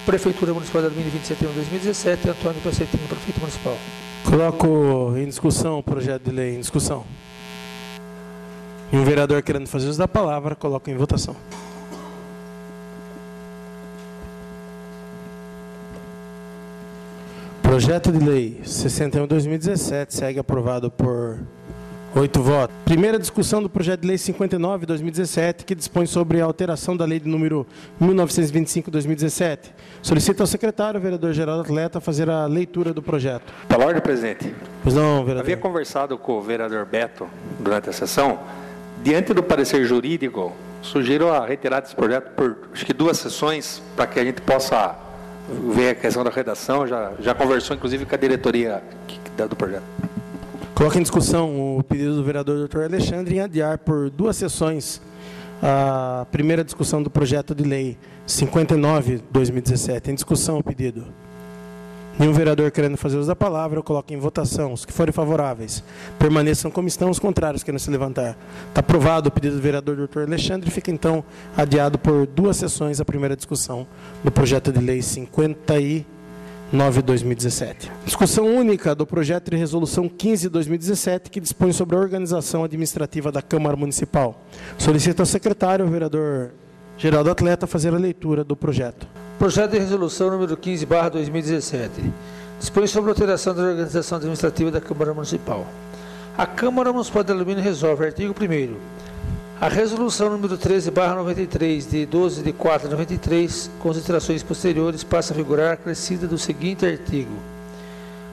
Prefeitura Municipal de Alumínio, 27 de setembro de 2017. Antônio Piacentini, Prefeito Municipal. Coloco em discussão o projeto de lei em discussão. E um vereador querendo fazer uso da palavra, coloco em votação. Projeto de lei 61/2017 segue aprovado por 8 votos. Primeira discussão do projeto de lei 59/2017, que dispõe sobre a alteração da lei de número 1925/2017. Solicito ao secretário, o vereador Geraldo Atleta, fazer a leitura do projeto. Pela ordem, presidente. Pois não, vereador. Havia conversado com o vereador Beto durante a sessão. Diante do parecer jurídico, sugiro a retirada desse projeto por, acho que 2 sessões, para que a gente possa ver a questão da redação. Já conversou, inclusive, com a diretoria do projeto. Coloca em discussão o pedido do vereador Dr. Alexandre em adiar por 2 sessões a primeira discussão do projeto de lei 59/2017. Em discussão o pedido. Nenhum vereador querendo fazer uso da palavra, eu coloco em votação. Os que forem favoráveis, permaneçam como estão. Os contrários querendo se levantar. Está aprovado o pedido do vereador Dr. Alexandre. Fica, então, adiado por 2 sessões a primeira discussão do projeto de lei 59/2017. Discussão única do projeto de resolução 15/2017, que dispõe sobre a organização administrativa da Câmara Municipal. Solicito ao secretário, o vereador Geraldo Atleta, fazer a leitura do projeto. Projeto de resolução número 15/2017. Dispõe sobre a alteração da organização administrativa da Câmara Municipal. A Câmara Municipal de Alumínio resolve, artigo 1º, A resolução número 13/93, de 12 de 4 de 93, com as alterações posteriores, passa a vigorar acrescida do seguinte artigo.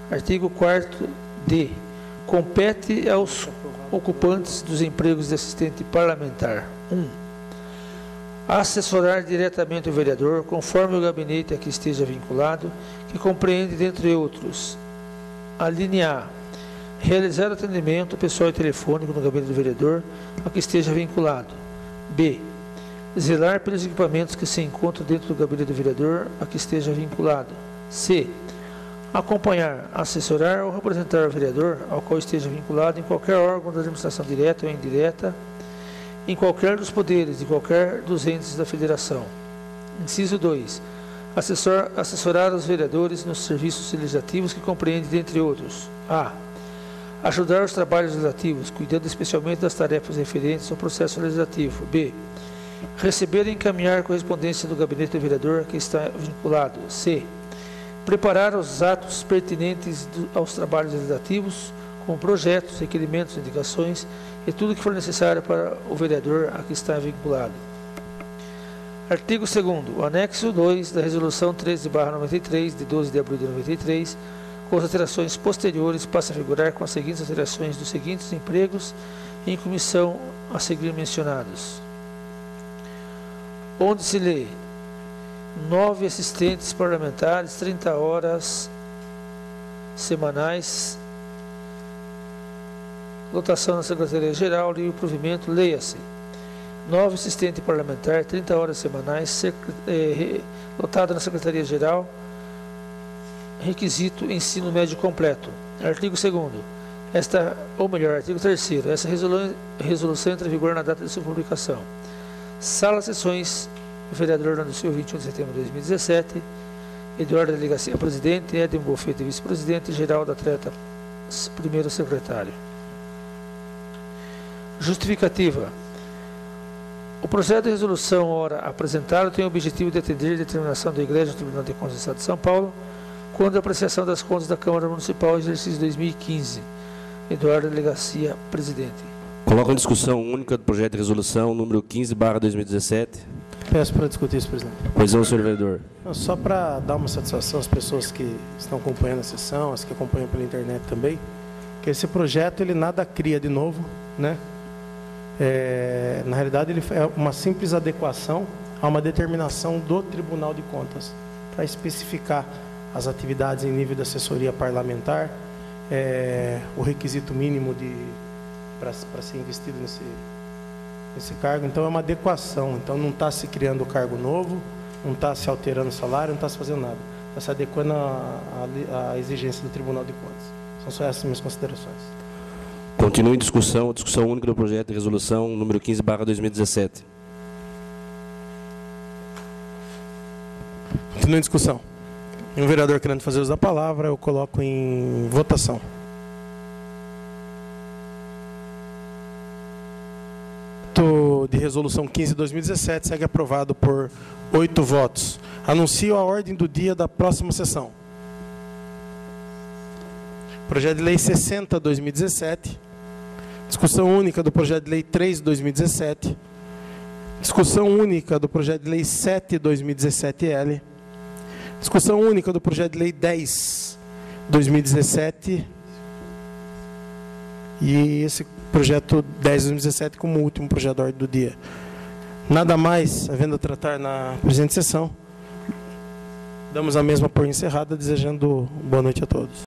Artigo 4º. Compete aos ocupantes dos empregos de assistente parlamentar. 1. Assessorar diretamente o vereador, conforme o gabinete a que esteja vinculado, que compreende, dentre outros, a linha A. Realizar atendimento pessoal e telefônico no gabinete do vereador a que esteja vinculado. B. Zelar pelos equipamentos que se encontram dentro do gabinete do vereador a que esteja vinculado. C. Acompanhar, assessorar ou representar o vereador ao qual esteja vinculado em qualquer órgão da administração direta ou indireta, em qualquer dos poderes de qualquer dos entes da federação. Inciso 2. Assessorar os vereadores nos serviços legislativos que compreende, dentre outros, a. Ajudar os trabalhos legislativos, cuidando especialmente das tarefas referentes ao processo legislativo. B. Receber e encaminhar correspondência do gabinete do vereador a que está vinculado. C. Preparar os atos pertinentes aos trabalhos legislativos, como projetos, requerimentos, indicações e tudo que for necessário para o vereador a que está vinculado. Artigo 2º. O anexo 2 da Resolução 13/93, de 12 de abril de 93, com as alterações posteriores, passa a vigorar com as seguintes alterações dos seguintes empregos em comissão a seguir mencionados. Onde se lê 9 assistentes parlamentares, 30 horas semanais, lotação na Secretaria-Geral, livre provimento, leia-se. 9 assistentes parlamentares, 30 horas semanais, lotado na Secretaria-Geral, requisito ensino médio completo. Artigo 2º. Artigo 3º. Essa resolução entra em vigor na data de sua publicação. Sala de sessões, vereador Orlando Silva, 21 de setembro de 2017. Eduardo da Delegacia, presidente. Edmo Bofete, vice-presidente. Geraldo Atleta, primeiro secretário. Justificativa. O projeto de resolução, ora apresentado, tem o objetivo de atender a determinação da Igreja do Tribunal de Contas do Estado de São Paulo quando a apreciação das contas da Câmara Municipal exercício 2015. Eduardo Delegacia, presidente. Coloco em discussão única do projeto de resolução número 15/2017. Peço para discutir isso, presidente. Pois não, senhor vereador. Só para dar uma satisfação às pessoas que estão acompanhando a sessão, as que acompanham pela internet também, que esse projeto ele nada cria de novo, né? Na realidade, ele é uma simples adequação a uma determinação do Tribunal de Contas, para especificar as atividades em nível de assessoria parlamentar, o requisito mínimo para ser investido nesse cargo. Então, é uma adequação. Então, não está se criando cargo novo, não está se alterando o salário, não está se fazendo nada. Está se adequando à exigência do Tribunal de Contas. São só essas minhas considerações. Continua em discussão única do projeto de resolução número 15/2017. Continua em discussão. E um vereador querendo fazer uso da palavra, eu coloco em votação. De resolução 15/2017 segue aprovado por 8 votos. Anuncio a ordem do dia da próxima sessão. Projeto de Lei 60/2017. Discussão única do Projeto de Lei 3/2017. Discussão única do Projeto de Lei 7/2017L. Discussão única do Projeto de Lei 10/2017. E esse projeto 10/2017 como último projeto de ordem do dia. Nada mais, havendo a tratar na presente sessão, damos a mesma por encerrada, desejando boa noite a todos.